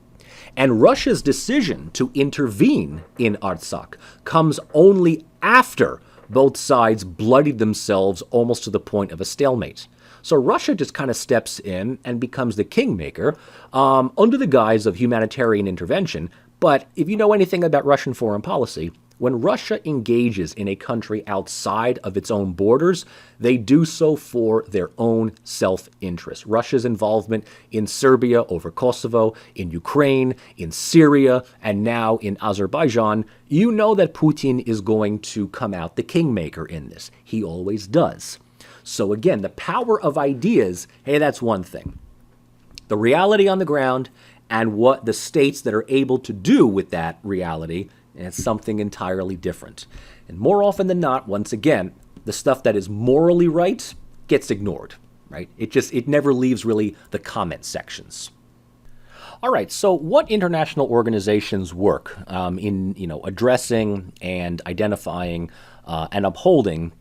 And Russia's decision to intervene in Artsakh comes only after both sides bloodied themselves almost to the point of a stalemate. So Russia just kind of steps in and becomes the kingmaker under the guise of humanitarian intervention. But if you know anything about Russian foreign policy, when Russia engages in a country outside of its own borders, they do so for their own self-interest. Russia's involvement in Serbia over Kosovo, in Ukraine, in Syria, and now in Azerbaijan, you know that Putin is going to come out the kingmaker in this. He always does. So again, the power of ideas, hey, that's one thing. The reality on the ground and what the states that are able to do with that reality, and it's something entirely different. And more often than not, once again, the stuff that is morally right gets ignored, right? It never leaves really the comment sections. All right. So, what international organizations work in addressing and identifying and upholding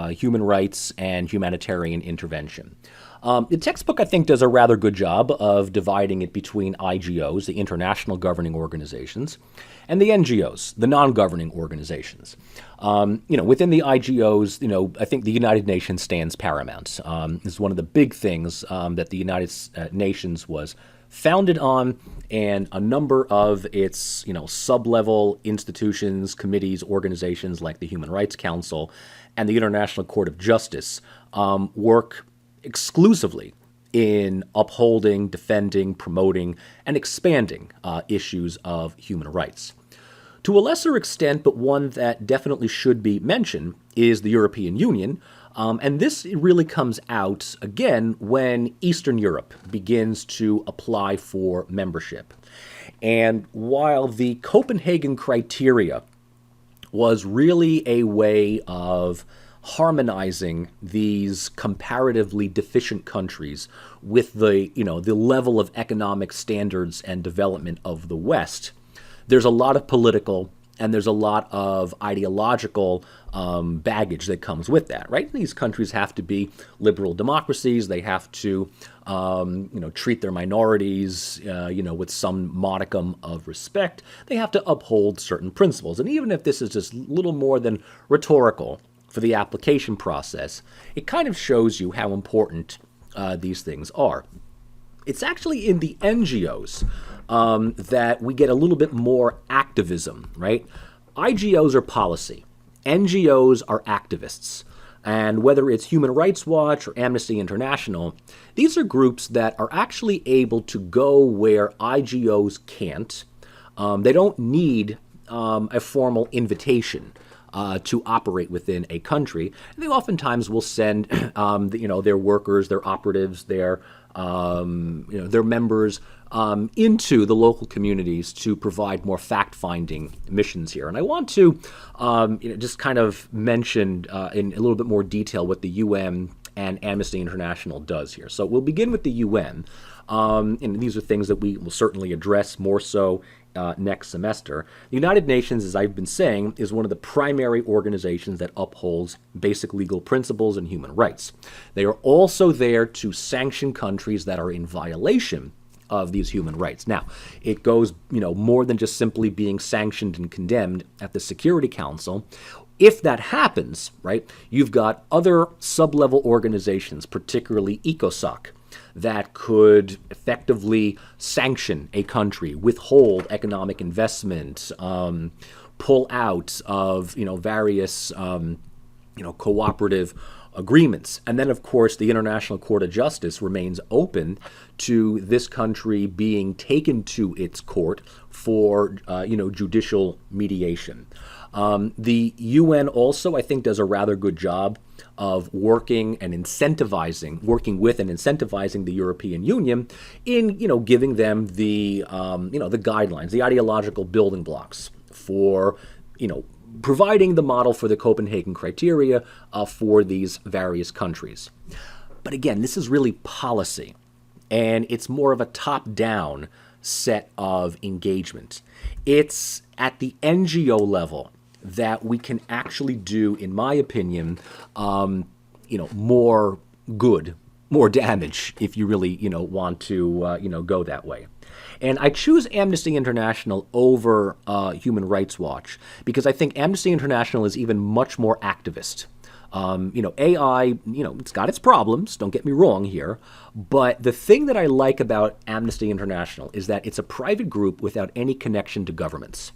human rights and humanitarian intervention? The textbook, I think, does a rather good job of dividing it between IGOs, the international governing organizations, and the NGOs, the non-governing organizations. Within the IGOs, I think the United Nations stands paramount. It's one of the big things that the United Nations was founded on, and a number of its, sub-level institutions, committees, organizations like the Human Rights Council and the International Court of Justice work exclusively in upholding, defending, promoting, and expanding issues of human rights. To a lesser extent, but one that definitely should be mentioned, is the European Union. And this really comes out, again, when Eastern Europe begins to apply for membership. And while the Copenhagen criteria was really a way of harmonizing these comparatively deficient countries with the level of economic standards and development of the West, there's a lot of political and there's a lot of ideological baggage that comes with that, right? These countries have to be liberal democracies. They have to, treat their minorities, with some modicum of respect. They have to uphold certain principles. And even if this is just little more than rhetorical for the application process, it kind of shows you how important these things are. It's actually in the NGOs that we get a little bit more activism, right? IGOs are policy. NGOs are activists. And whether it's Human Rights Watch or Amnesty International, these are groups that are actually able to go where IGOs can't. They don't need a formal invitation to operate within a country. They oftentimes will send, their workers, their operatives, their members into the local communities to provide more fact-finding missions here. And I want to just kind of mention in a little bit more detail what the UN and Amnesty International does here. So we'll begin with the UN. And these are things that we will certainly address more so next semester. The United Nations, as I've been saying, is one of the primary organizations that upholds basic legal principles and human rights. They are also there to sanction countries that are in violation of these human rights. Now, it goes, more than just simply being sanctioned and condemned at the Security Council. If that happens, right, you've got other sub-level organizations, particularly ECOSOC, that could effectively sanction a country, withhold economic investment, pull out of various cooperative agreements. And then, of course, the International Court of Justice remains open to this country being taken to its court for judicial mediation. The UN also, I think, does a rather good job of working with and incentivizing the European Union in, giving them the guidelines, the ideological building blocks for, providing the model for the Copenhagen criteria for these various countries. But again, this is really policy, and it's more of a top-down set of engagement. It's at the NGO level that we can actually do, in my opinion, more good, more damage, if you really, want to, go that way. And I choose Amnesty International over Human Rights Watch because I think Amnesty International is even much more activist. AI, it's got its problems, don't get me wrong here, but the thing that I like about Amnesty International is that it's a private group without any connection to governments.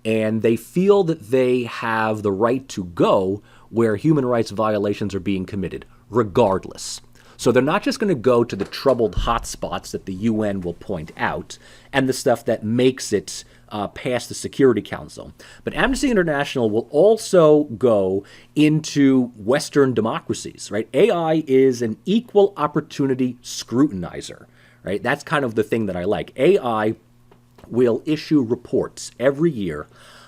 And they feel that they have the right to go where human rights violations are being committed, regardless. So they're not just going to go to the troubled hotspots that the UN will point out and the stuff that makes it past the Security Council. But Amnesty International will also go into Western democracies, right? AI is an equal opportunity scrutinizer, right? That's kind of the thing that I like. AI will issue reports every year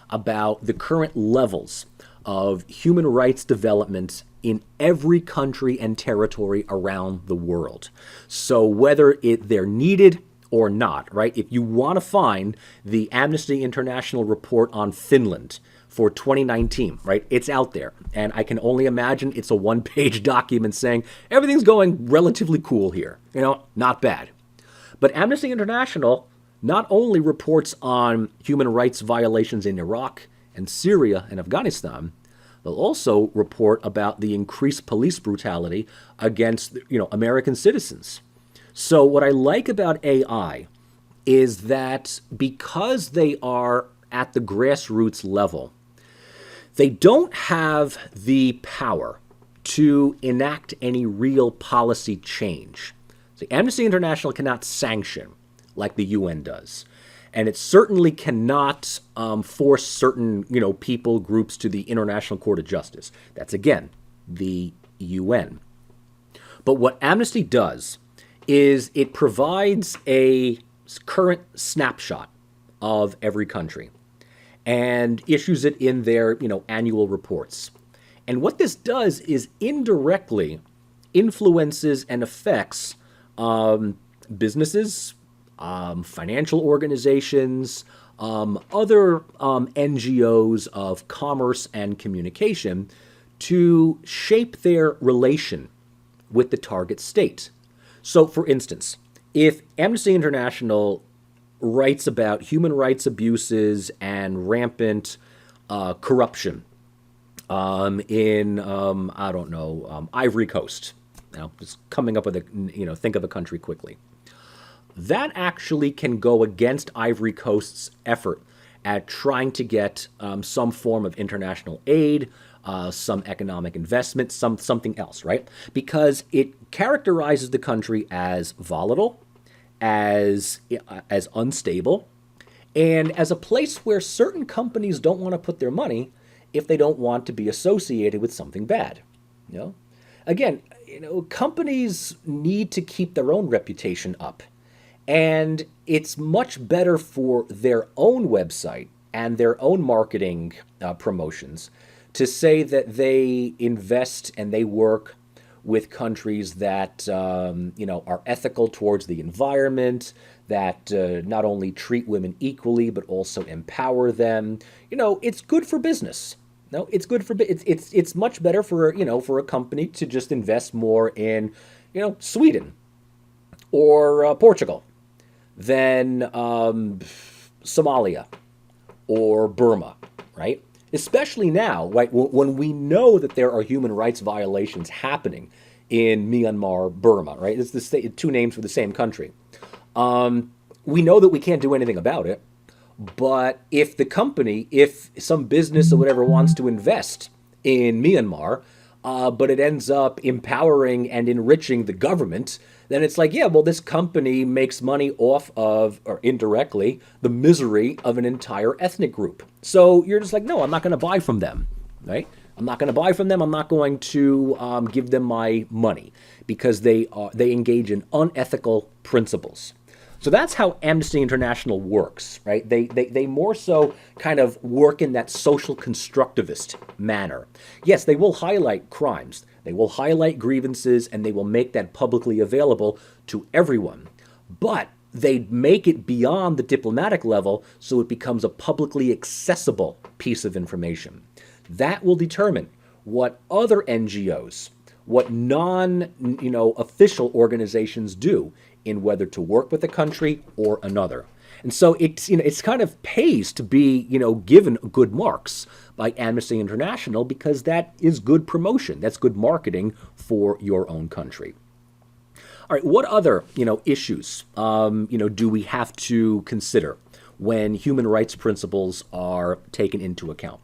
about the current levels of human rights development in every country and territory around the world. So whether they're needed or not, right? If you want to find the Amnesty International report on Finland for 2019, right? It's out there. And I can only imagine it's a one-page document saying everything's going relatively cool here. Not bad. But Amnesty International not only reports on human rights violations in Iraq and Syria and Afghanistan, they'll also report about the increased police brutality against, American citizens. So what I like about AI is that because they are at the grassroots level, they don't have the power to enact any real policy change. So Amnesty International cannot sanction like the UN does. And it certainly cannot force certain, people, groups to the International Court of Justice. That's, again, the UN. But what Amnesty does is it provides a current snapshot of every country and issues it in their, annual reports. And what this does is indirectly influences and affects businesses, financial organizations, other NGOs of commerce and communication to shape their relation with the target state. So, for instance, if Amnesty International writes about human rights abuses and rampant corruption in, Ivory Coast, just coming up with think of a country quickly. That actually can go against Ivory Coast's effort at trying to get some form of international aid, some economic investment, something else, right? Because it characterizes the country as volatile, as unstable, and as a place where certain companies don't want to put their money if they don't want to be associated with something bad. Again, companies need to keep their own reputation up. And it's much better for their own website and their own marketing promotions to say that they invest and they work with countries that, are ethical towards the environment, that not only treat women equally, but also empower them. It's good for business. No, it's good for it's much better for for a company to just invest more in Sweden or Portugal than Somalia or Burma, right? Especially now, right, when we know that there are human rights violations happening in Myanmar, Burma, right? It's the two names for the same country. We know that we can't do anything about it. But if some business or whatever wants to invest in Myanmar, but it ends up empowering and enriching the government, then it's like, yeah, well, this company makes money off of, or indirectly, the misery of an entire ethnic group. So you're just like, no, I'm not going to buy from them, right? I'm not going to buy from them. I'm not going to give them my money because they engage in unethical principles. So that's how Amnesty International works, right? They more so kind of work in that social constructivist manner. Yes, they will highlight crimes, they will highlight grievances, and they will make that publicly available to everyone. But they make it beyond the diplomatic level so it becomes a publicly accessible piece of information. That will determine what other NGOs, what non-official organizations do in whether to work with a country or another. And so it's kind of pays to be, given good marks by Amnesty International because that is good promotion. That's good marketing for your own country. All right, what other, issues, do we have to consider when human rights principles are taken into account?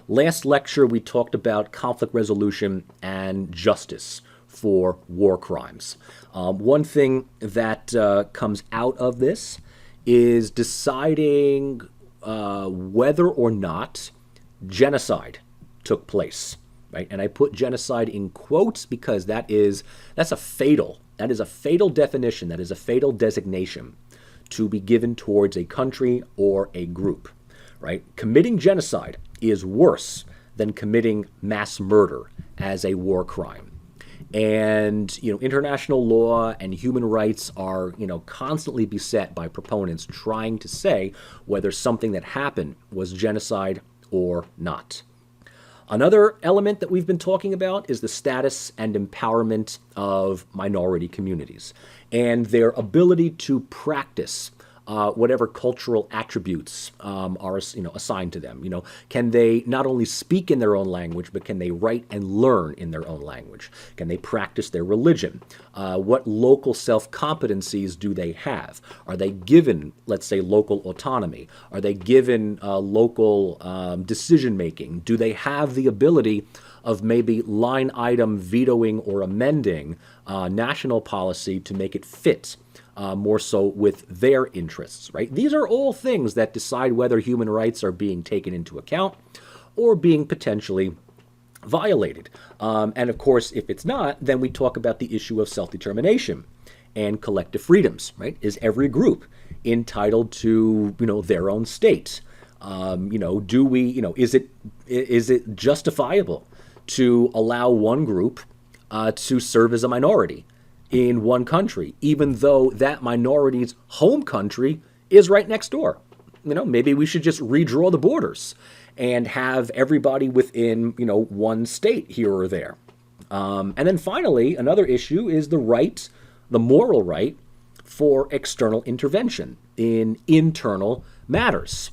Last lecture, we talked about conflict resolution and justice for war crimes. One thing that comes out of this is deciding whether or not genocide took place, right? And I put genocide in quotes because that's a fatal definition, that is a fatal designation to be given towards a country or a group, right? Committing genocide is worse than committing mass murder as a war crime. And, international law and human rights are, constantly beset by proponents trying to say whether something that happened was genocide or not. Another element that we've been talking about is the status and empowerment of minority communities and their ability to practice whatever cultural attributes are assigned to them. Can they not only speak in their own language, but can they write and learn in their own language? Can they practice their religion? What local self-competencies do they have? Are they given, let's say, local autonomy? Are they given local decision-making? Do they have the ability of maybe line item vetoing or amending national policy to make it fit more so with their interests, right? These are all things that decide whether human rights are being taken into account or being potentially violated. And of course, if it's not, then we talk about the issue of self-determination and collective freedoms, right? Is every group entitled to, their own state? Do we, is it justifiable to allow one group to serve as a minority in one country, even though that minority's home country is right next door? Maybe we should just redraw the borders and have everybody within, one state here or there. And then finally, another issue is the moral right for external intervention in internal matters,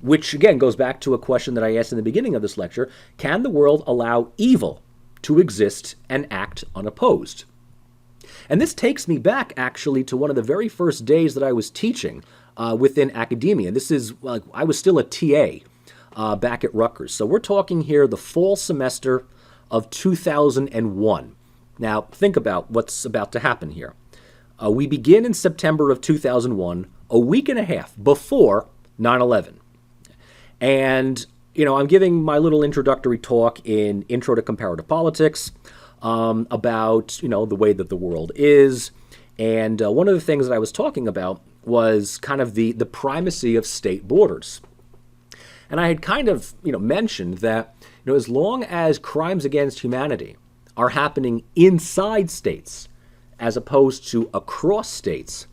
which again goes back to a question that I asked in the beginning of this lecture. Can the world allow evil to exist and act unopposed? And this takes me back, actually, to one of the very first days that I was teaching within academia. This is, I was still a TA back at Rutgers. So we're talking here the fall semester of 2001. Now, think about what's about to happen here. We begin in September of 2001, a week and a half before 9/11. And, I'm giving my little introductory talk in Intro to Comparative Politics about, the way that the world is. And one of the things that I was talking about was kind of the primacy of state borders. And I had kind of, mentioned that, as long as crimes against humanity are happening inside states as opposed to across states,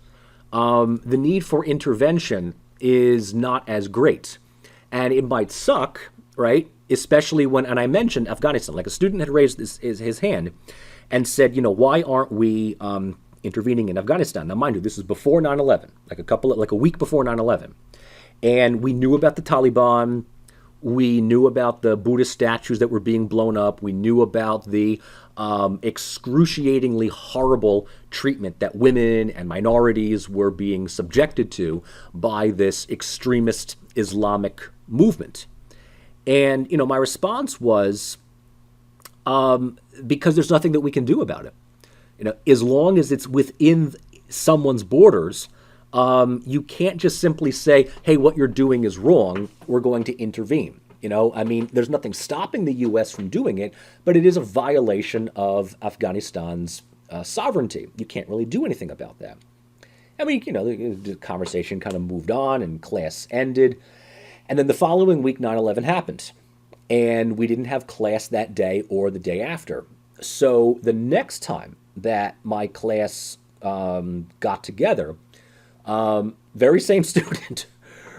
the need for intervention is not as great. And it might suck, right? Especially when, and I mentioned Afghanistan, like a student had raised his hand and said, why aren't we intervening in Afghanistan? Now, mind you, this is before 9/11, like a week before 9/11. And we knew about the Taliban. We knew about the Buddhist statues that were being blown up. We knew about the excruciatingly horrible treatment that women and minorities were being subjected to by this extremist Islamic movement. And, my response was, because there's nothing that we can do about it. As long as it's within someone's borders, you can't just simply say, hey, what you're doing is wrong, we're going to intervene. There's nothing stopping the U.S. from doing it, but it is a violation of Afghanistan's sovereignty. You can't really do anything about that. The conversation kind of moved on and class ended. And then the following week, 9/11 happened. And we didn't have class that day or the day after. So the next time that my class got together, very same student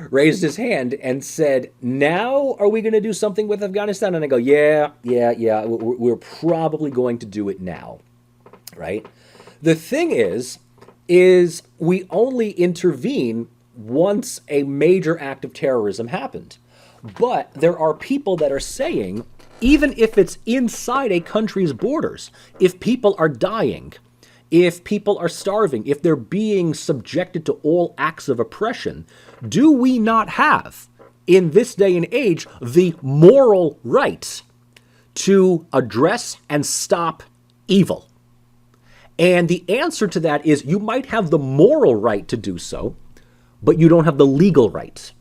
raised his hand and said, now are we going to do something with Afghanistan? And I go, yeah, we're probably going to do it now, right? The thing is we only intervene once a major act of terrorism happened. But there are people that are saying, even if it's inside a country's borders, if people are dying, if people are starving, if they're being subjected to all acts of oppression, do we not have, in this day and age, the moral right to address and stop evil? And the answer to that is you might have the moral right to do so, but you don't have the legal right.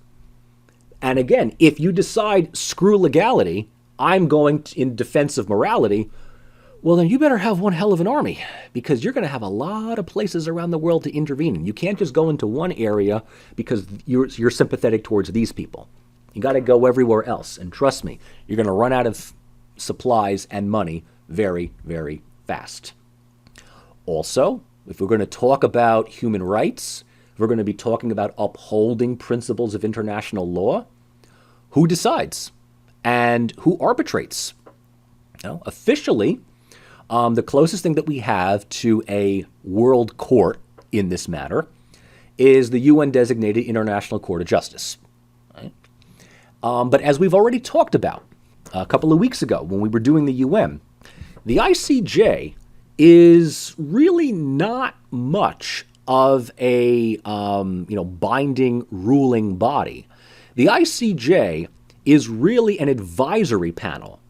And again, if you decide, screw legality, I'm going in defense of morality, well, then you better have one hell of an army, because you're going to have a lot of places around the world to intervene in. You can't just go into one area because you're sympathetic towards these people. You got to go everywhere else. And trust me, you're going to run out of supplies and money very, very fast. Also, if we're going to talk about human rights, if we're going to be talking about upholding principles of international law, who decides and who arbitrates? Officially, the closest thing that we have to a world court in this matter is the UN-designated International Court of Justice. Right? But as we've already talked about a couple of weeks ago when we were doing the UN, the ICJ is really not much of a binding ruling body. The ICJ is really an advisory panel.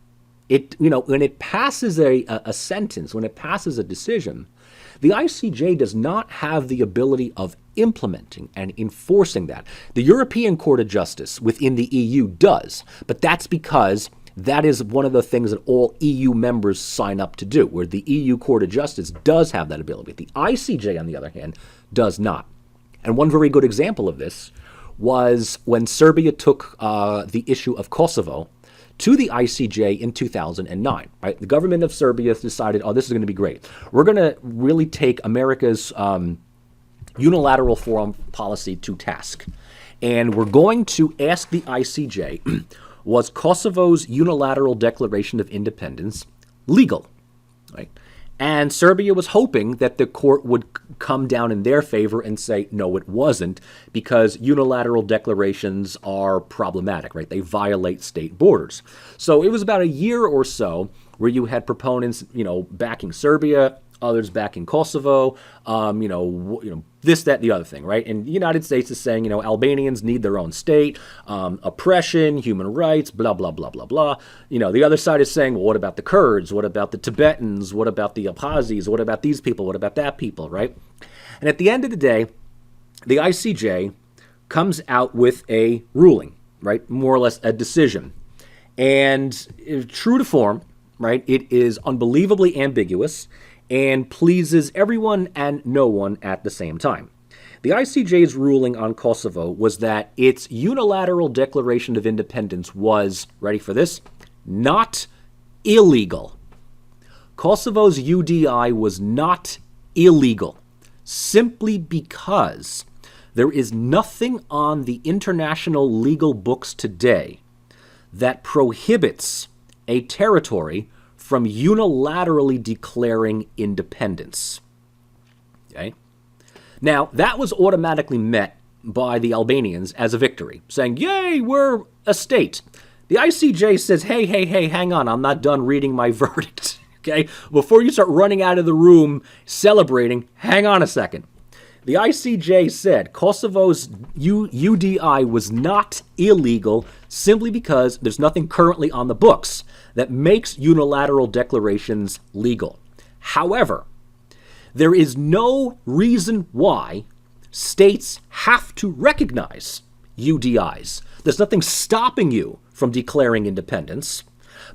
When it passes a sentence, when it passes a decision, the ICJ does not have the ability of implementing and enforcing that. The European Court of Justice within the EU does, but that's because that is one of the things that all EU members sign up to do, where the EU Court of Justice does have that ability. The ICJ, on the other hand, does not. And one very good example of this was when Serbia took the issue of Kosovo to the ICJ in 2009. Right? The government of Serbia decided, this is going to be great. We're going to really take America's unilateral foreign policy to task. And we're going to ask the ICJ, was Kosovo's unilateral declaration of independence legal? Right? And Serbia was hoping that the court would come down in their favor and say, no, it wasn't, because unilateral declarations are problematic, right? They violate state borders. So it was about a year or so where you had proponents, backing Serbia, others backing Kosovo, this, that, the other thing, right? And the United States is saying, Albanians need their own state, oppression, human rights, blah, blah, blah, blah, blah. The other side is saying, well, what about the Kurds? What about the Tibetans? What about the Abkhazis? What about these people? What about that people, right? And at the end of the day, the ICJ comes out with a ruling, right? More or less a decision. And true to form, right, it is unbelievably ambiguous and pleases everyone and no one at the same time. The ICJ's ruling on Kosovo was that its unilateral declaration of independence was, ready for this, not illegal. Kosovo's UDI was not illegal, simply because there is nothing on the international legal books today that prohibits a territory from unilaterally declaring independence. Okay? Now, that was automatically met by the Albanians as a victory, saying, yay, we're a state. The ICJ says, hey, hang on, I'm not done reading my verdict. Okay? Before you start running out of the room celebrating, hang on a second. The ICJ said Kosovo's UDI was not illegal simply because there's nothing currently on the books that makes unilateral declarations legal. However, there is no reason why states have to recognize UDIs. There's nothing stopping you from declaring independence,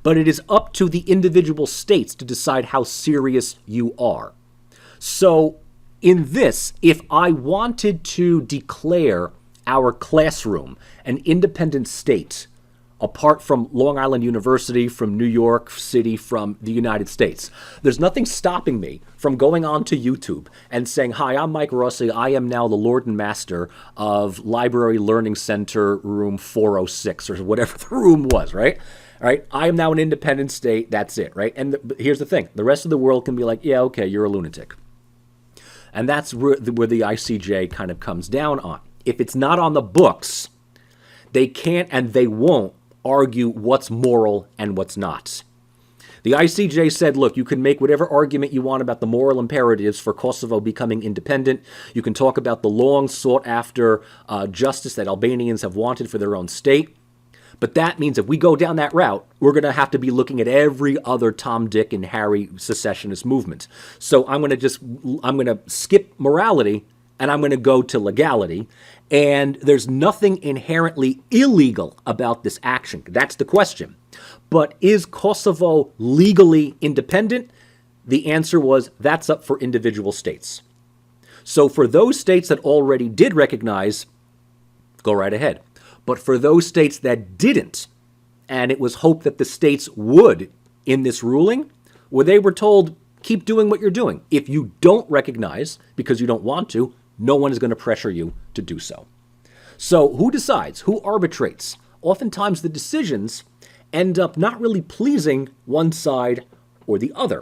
but it is up to the individual states to decide how serious you are. So, in this, if I wanted to declare our classroom an independent state, apart from Long Island University, from New York City, from the United States, there's nothing stopping me from going onto YouTube and saying, hi, I'm Mike Rossi. I am now the Lord and Master of Library Learning Center Room 406, or whatever the room was, right? All right, I am now an independent state. That's it, right? And here's the thing. The rest of the world can be like, yeah, okay, you're a lunatic. And that's where the ICJ kind of comes down on. If it's not on the books, they can't and they won't argue what's moral and what's not. The ICJ said, look, you can make whatever argument you want about the moral imperatives for Kosovo becoming independent. You can talk about the long sought after justice that Albanians have wanted for their own state. But that means if we go down that route, we're going to have to be looking at every other Tom, Dick, and Harry secessionist movement. So I'm going to skip morality and I'm going to go to legality. And there's nothing inherently illegal about this action. That's the question. But is Kosovo legally independent? The answer was that's up for individual states. So for those states that already did recognize, go right ahead. But for those states that didn't, and it was hoped that the states would in this ruling, where they were told, keep doing what you're doing. If you don't recognize because you don't want to, no one is going to pressure you to do so. So who decides? Who arbitrates? Oftentimes the decisions end up not really pleasing one side or the other,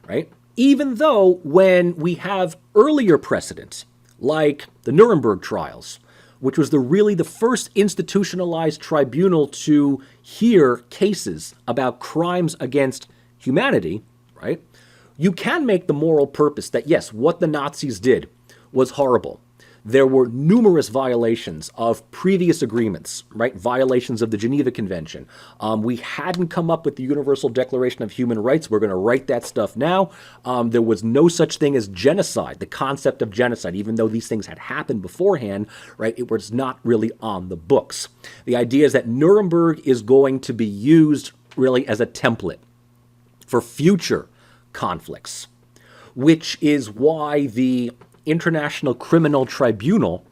right? Even though when we have earlier precedents, like the Nuremberg trials, which was really the first institutionalized tribunal to hear cases about crimes against humanity, right? You can make the moral purpose that, yes, what the Nazis did was horrible. There were numerous violations of previous agreements, right? Violations of the Geneva Convention. We hadn't come up with the Universal Declaration of Human Rights. We're going to write that stuff now. There was no such thing as genocide, the concept of genocide, even though these things had happened beforehand, right? It was not really on the books. The idea is that Nuremberg is going to be used really as a template for future conflicts, which is why the International Criminal Tribunal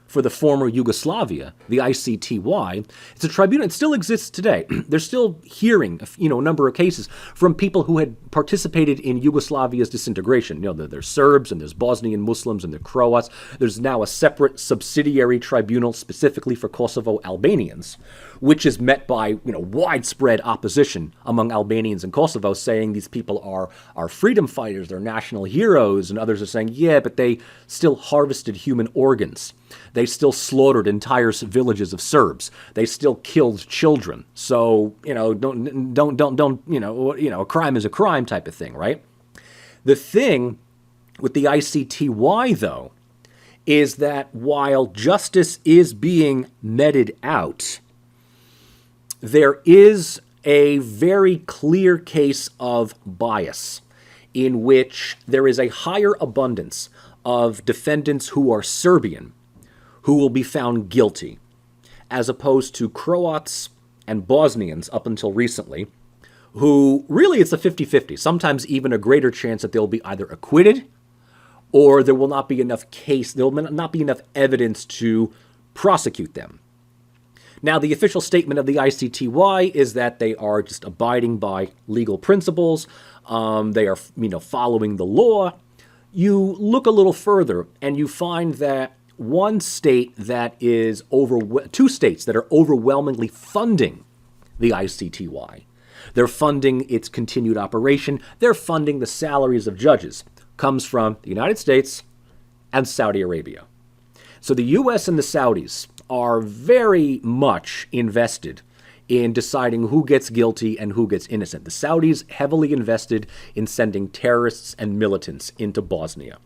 for the former Yugoslavia, the ICTY, it's a tribunal. It still exists today. They're still hearing, a number of cases from people who had participated in Yugoslavia's disintegration. There's Serbs and there's Bosnian Muslims and there's Croats. There's now a separate subsidiary tribunal specifically for Kosovo Albanians, which is met by widespread opposition among Albanians in Kosovo, saying these people are freedom fighters, they're national heroes, and others are saying, yeah, but they still harvested human organs. They still slaughtered entire villages of Serbs. They still killed children. So, a crime is a crime type of thing, right? The thing with the ICTY, though, is that while justice is being meted out, there is a very clear case of bias in which there is a higher abundance of defendants who are Serbian who will be found guilty, as opposed to Croats and Bosnians up until recently, who really it's a 50-50, sometimes even a greater chance that they'll be either acquitted or there will not be enough evidence to prosecute them. Now, the official statement of the ICTY is that they are just abiding by legal principles. They are, following the law. You look a little further and you find that two states that are overwhelmingly funding the ICTY. They're funding its continued operation. They're funding the salaries of judges. Comes from the United States and Saudi Arabia. So the U.S. and the Saudis are very much invested in deciding who gets guilty and who gets innocent. The Saudis heavily invested in sending terrorists and militants into Bosnia.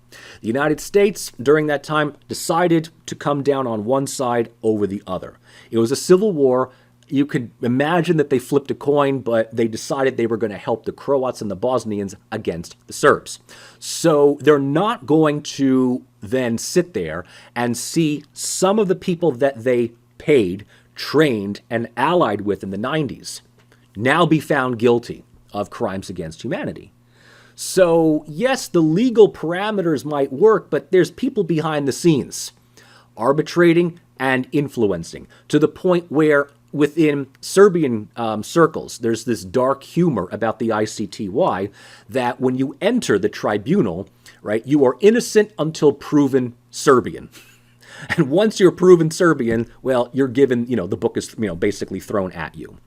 The United States, during that time, decided to come down on one side over the other. It was a civil war. You could imagine that they flipped a coin, but they decided they were going to help the Croats and the Bosnians against the Serbs. So they're not going to then sit there and see some of the people that they paid, trained, and allied with in the 90s now be found guilty of crimes against humanity. So, yes, the legal parameters might work, but there's people behind the scenes arbitrating and influencing to the point where within Serbian circles, there's this dark humor about the ICTY that when you enter the tribunal, right, you are innocent until proven Serbian. And once you're proven Serbian, well, you're given, the book is, basically thrown at you.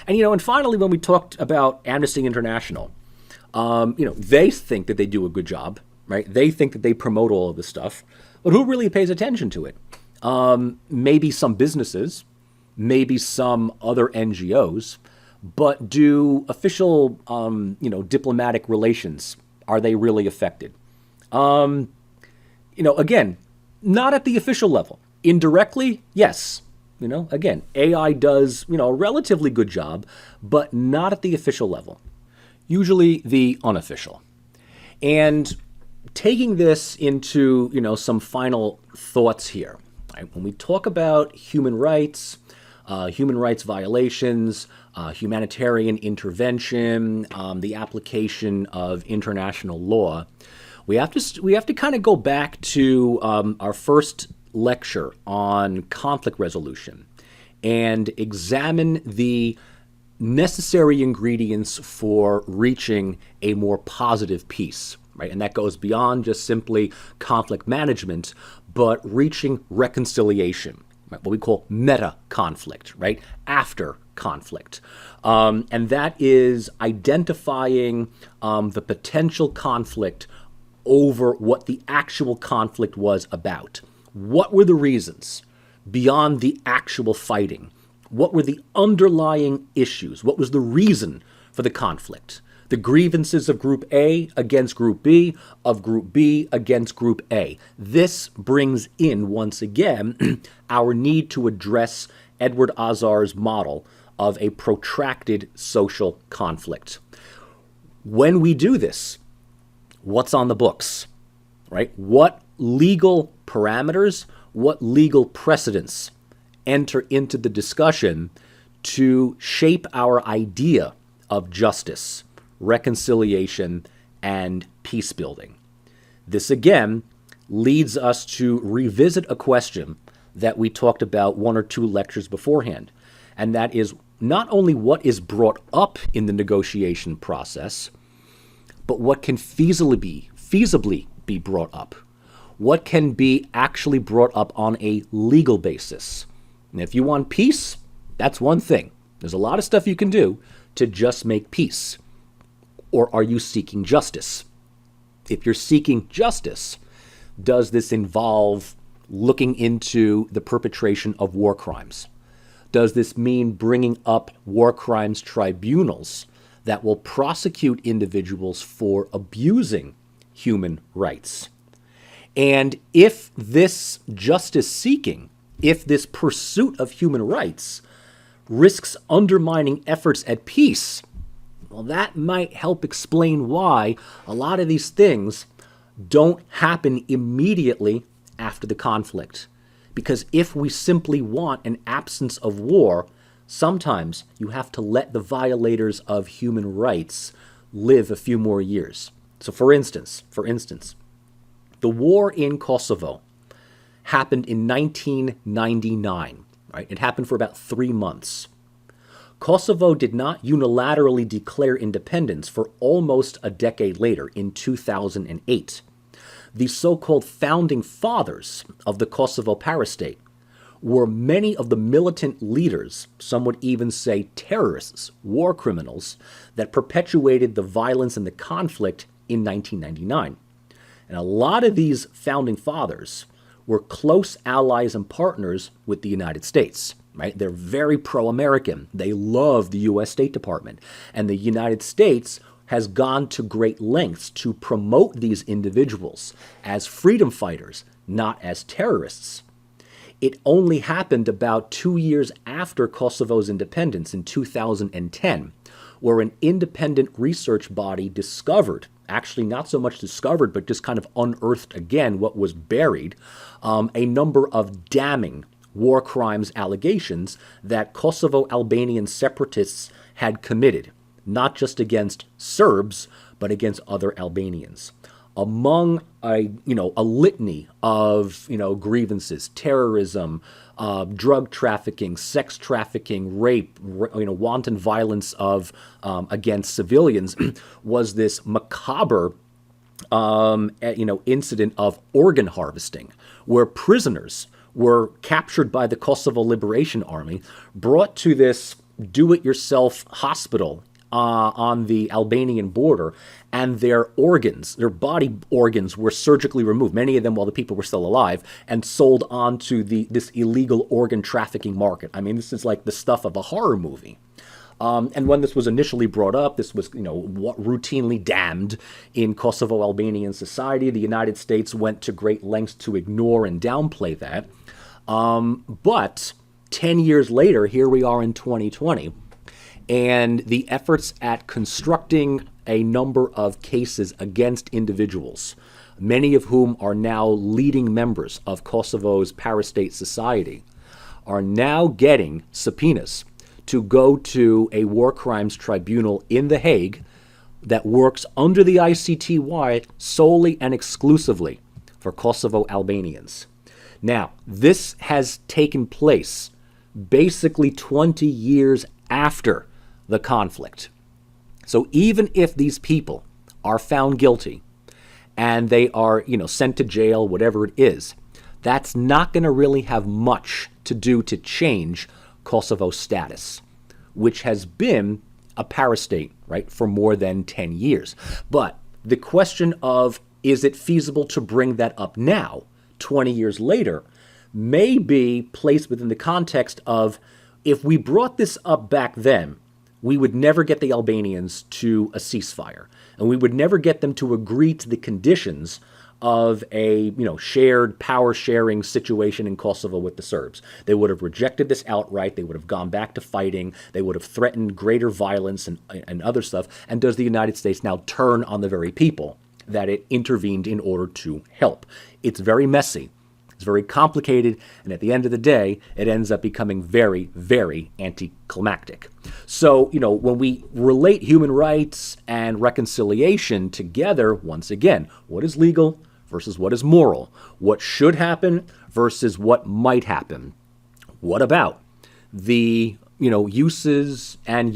And, and finally, when we talked about Amnesty International, they think that they do a good job, right? They think that they promote all of this stuff, but who really pays attention to it? Maybe some businesses, maybe some other NGOs, but do official, diplomatic relations, are they really affected? Again, not at the official level. Indirectly, yes. Again, AI does, a relatively good job, but not at the official level. Usually the unofficial. And taking this into, some final thoughts here. Right? When we talk about human rights violations, humanitarian intervention, the application of international law, we have to kind of go back to our first lecture on conflict resolution and examine the necessary ingredients for reaching a more positive peace, right? And that goes beyond just simply conflict management, but reaching reconciliation, right? What we call meta conflict, right? After conflict. And that is identifying the potential conflict over what the actual conflict was about. What were the reasons beyond the actual fighting? What were the underlying issues? What was the reason for the conflict? The grievances of Group A against Group B, of Group B against Group A. This brings in, once again, our need to address Edward Azar's model of a protracted social conflict. When we do this, what's on the books, right? What legal parameters, what legal precedents enter into the discussion to shape our idea of justice, reconciliation, and peace building? This, again, leads us to revisit a question that we talked about one or two lectures beforehand, and that is not only what is brought up in the negotiation process, but what can feasibly be brought up. What can be actually brought up on a legal basis. And if you want peace, that's one thing. There's a lot of stuff you can do to just make peace. Or are you seeking justice? If you're seeking justice, does this involve looking into the perpetration of war crimes? Does this mean bringing up war crimes tribunals that will prosecute individuals for abusing human rights? And if this justice seeking, if this pursuit of human rights risks undermining efforts at peace, well, that might help explain why a lot of these things don't happen immediately after the conflict. Because if we simply want an absence of war, sometimes you have to let the violators of human rights live a few more years. So for instance, the war in Kosovo happened in 1999, right? It happened for about 3 months. Kosovo did not unilaterally declare independence for almost a decade later, in 2008. The so-called founding fathers of the Kosovo parastate were many of the militant leaders, some would even say terrorists, war criminals, that perpetuated the violence and the conflict in 1999. And a lot of these founding fathers were close allies and partners with the United States, right? They're very pro-American. They love the U.S. State Department. And the United States has gone to great lengths to promote these individuals as freedom fighters, not as terrorists. It only happened about 2 years after Kosovo's independence in 2010, where an independent research body discovered, actually not so much discovered, but just kind of unearthed again what was buried, a number of damning war crimes allegations that Kosovo Albanian separatists had committed, not just against Serbs, but against other Albanians. Among a litany of grievances, terrorism, drug trafficking, sex trafficking, rape, wanton violence of against civilians, was this macabre incident of organ harvesting, where prisoners were captured by the Kosovo Liberation Army, brought to this do-it-yourself hospital on the Albanian border, and their organs, their body organs, were surgically removed, many of them while the people were still alive, and sold on to this illegal organ trafficking market. I mean, this is like the stuff of a horror movie. And when this was initially brought up, this was, routinely damned in Kosovo Albanian society. The United States went to great lengths to ignore and downplay that. But 10 years later, here we are in 2020, and the efforts at constructing a number of cases against individuals, many of whom are now leading members of Kosovo's parastate society, are now getting subpoenas to go to a war crimes tribunal in The Hague that works under the ICTY solely and exclusively for Kosovo Albanians. Now, this has taken place basically 20 years after the conflict. So even if these people are found guilty and they are, sent to jail, whatever it is, that's not going to really have much to do to change Kosovo's status, which has been a parastate, right, for more than 10 years. But the question of, is it feasible to bring that up now, 20 years later, may be placed within the context of, if we brought this up back then, we would never get the Albanians to a ceasefire, and we would never get them to agree to the conditions of a shared power-sharing situation in Kosovo with the Serbs. They would have rejected this outright. They would have gone back to fighting. They would have threatened greater violence and other stuff. And does the United States now turn on the very people that it intervened in order to help? It's very messy. It's very complicated, and at the end of the day, it ends up becoming very, very anticlimactic. So, when we relate human rights and reconciliation together, once again, what is legal versus what is moral? What should happen versus what might happen? What about the uses and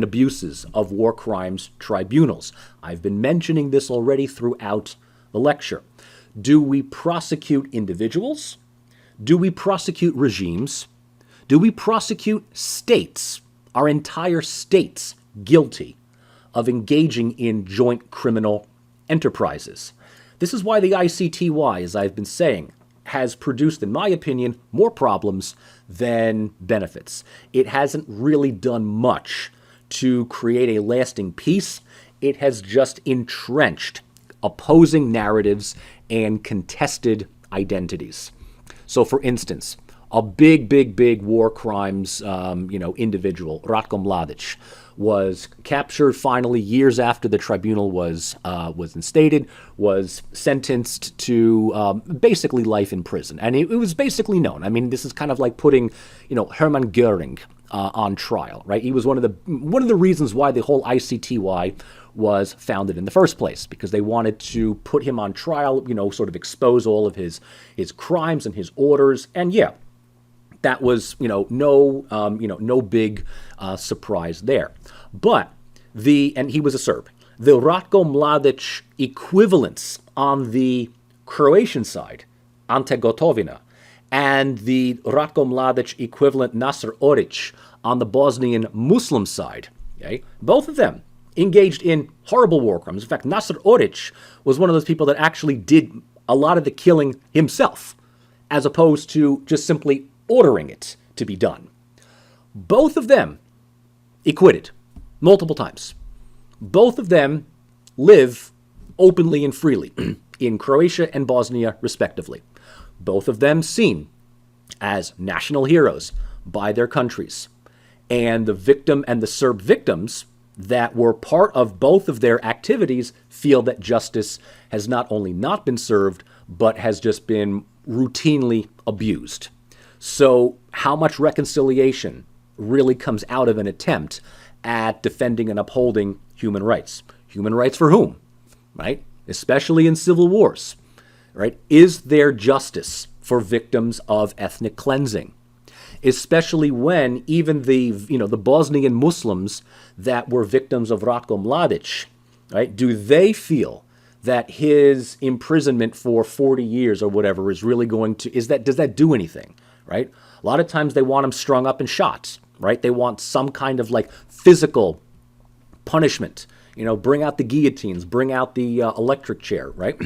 abuses of war crimes tribunals? I've been mentioning this already throughout the lecture. Do we prosecute individuals? Do we prosecute regimes? Do we prosecute states, our entire states, guilty of engaging in joint criminal enterprises? This is why the ICTY, as I've been saying, has produced, in my opinion, more problems than benefits. It hasn't really done much to create a lasting peace. It has just entrenched opposing narratives and contested identities. So, for instance, a big war crimes, individual, Ratko Mladic, was captured finally years after the tribunal was instated, was sentenced to basically life in prison. And it was basically known. I mean, this is kind of like putting, Hermann Goering on trial, right? He was one of the reasons why the whole ICTY was founded in the first place, because they wanted to put him on trial, sort of expose all of his crimes and his orders. And yeah, that was, no big surprise there. But and he was a Serb. The Ratko Mladic equivalents on the Croatian side, Ante Gotovina, and the Ratko Mladic equivalent Nasser Oric on the Bosnian Muslim side, okay, both of them engaged in horrible war crimes. In fact, Nasser Oric was one of those people that actually did a lot of the killing himself, as opposed to just simply ordering it to be done. Both of them acquitted multiple times. Both of them live openly and freely in Croatia and Bosnia, respectively. Both of them seen as national heroes by their countries. And the victim and the Serb victims that were part of both of their activities feel that justice has not only not been served, but has just been routinely abused. So how much reconciliation really comes out of an attempt at defending and upholding human rights? Human rights for whom, right? Especially in civil wars, right? Is there justice for victims of ethnic cleansing? Especially when even the Bosnian Muslims that were victims of Ratko Mladic, right? Do they feel that his imprisonment for 40 years or whatever is really going to, does that do anything, right? A lot of times they want him strung up and shot, right? They want some kind of like physical punishment, bring out the guillotines, bring out the electric chair, right?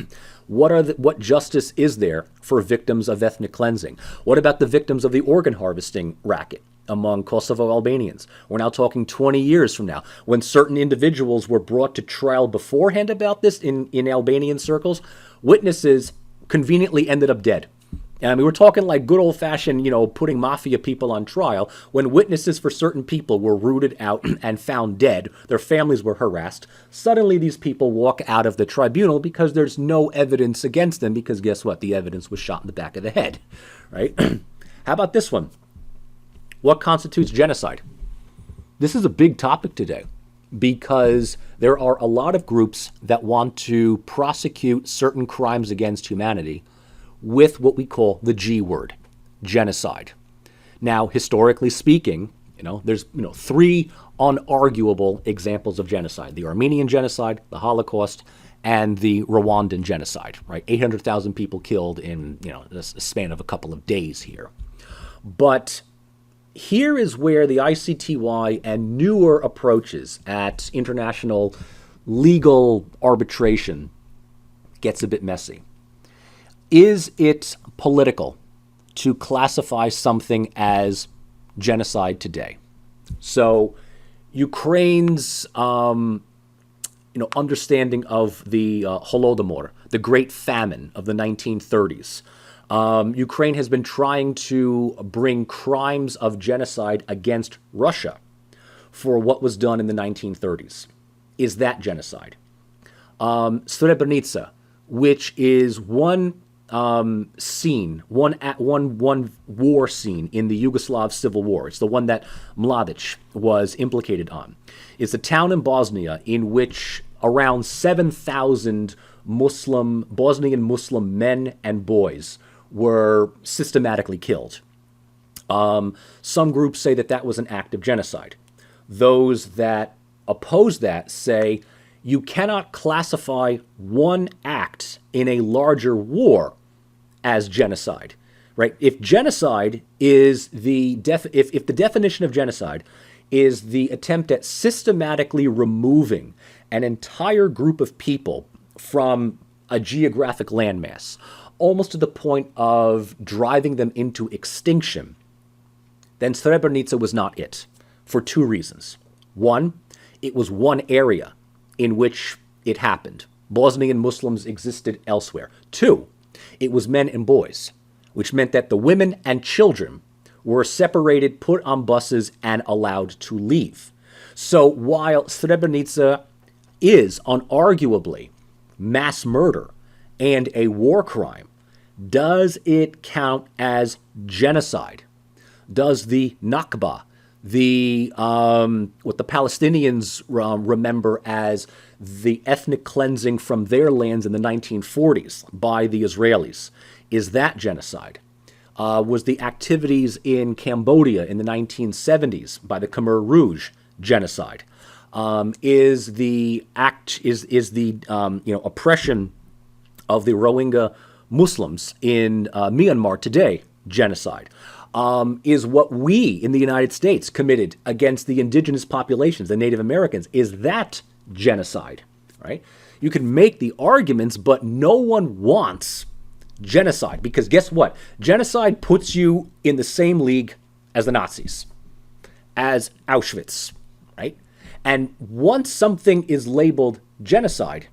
What justice is there for victims of ethnic cleansing? What about the victims of the organ harvesting racket among Kosovo Albanians? We're now talking 20 years from now, when certain individuals were brought to trial beforehand about this in Albanian circles. Witnesses conveniently ended up dead. And I mean, we're talking like good old-fashioned, putting mafia people on trial. When witnesses for certain people were rooted out and found dead, their families were harassed, suddenly these people walk out of the tribunal because there's no evidence against them, because guess what? The evidence was shot in the back of the head, right? How about this one? What constitutes genocide? This is a big topic today, because there are a lot of groups that want to prosecute certain crimes against humanity with what we call the G word, genocide. Now, historically speaking, There's three unarguable examples of genocide: the Armenian genocide, the Holocaust, and the Rwandan genocide. Right, 800,000 people killed in a span of a couple of days here. But here is where the ICTY and newer approaches at international legal arbitration gets a bit messy. Is it political to classify something as genocide today? So Ukraine's understanding of the Holodomor, the Great Famine of the 1930s. Ukraine has been trying to bring crimes of genocide against Russia for what was done in the 1930s. Is that genocide? Srebrenica, which is one scene, one war scene in the Yugoslav Civil War. It's the one that Mladic was implicated on. It's a town in Bosnia in which around 7,000 Bosnian Muslim men and boys were systematically killed. Some groups say that was an act of genocide. Those that oppose that say you cannot classify one act in a larger war as genocide, right? If genocide is if the definition of genocide is the attempt at systematically removing an entire group of people from a geographic landmass, almost to the point of driving them into extinction, then Srebrenica was not it, for two reasons. One, it was one area in which it happened. Bosnian Muslims existed elsewhere. Two, it was men and boys, which meant that the women and children were separated, put on buses, and allowed to leave. So while Srebrenica is unarguably mass murder and a war crime, does it count as genocide? Does the Nakba, what the Palestinians remember as the ethnic cleansing from their lands in the 1940s by the Israelis, is that genocide? Was the activities in Cambodia in the 1970s by the Khmer Rouge genocide? Is the oppression of the Rohingya Muslims in Myanmar today genocide? Is what we in the United States committed against the indigenous populations, the Native Americans, is that genocide? Right? You can make the arguments, but no one wants genocide, because guess what? Genocide puts you in the same league as the Nazis, as Auschwitz, right? And once something is labeled genocide,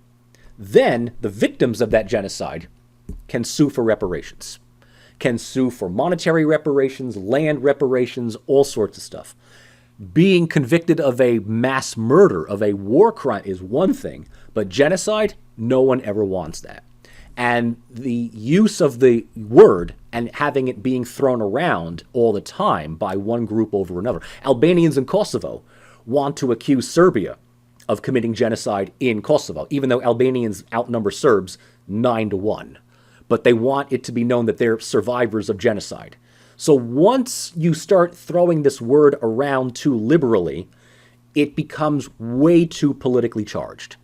then the victims of that genocide can sue for reparations, can sue for monetary reparations, land reparations, all sorts of stuff. Being convicted of a mass murder, of a war crime, is one thing, but genocide, no one ever wants that. And the use of the word and having it being thrown around all the time by one group over another. Albanians in Kosovo want to accuse Serbia of committing genocide in Kosovo, even though Albanians outnumber Serbs 9-1. But they want it to be known that they're survivors of genocide. So once you start throwing this word around too liberally, it becomes way too politically charged,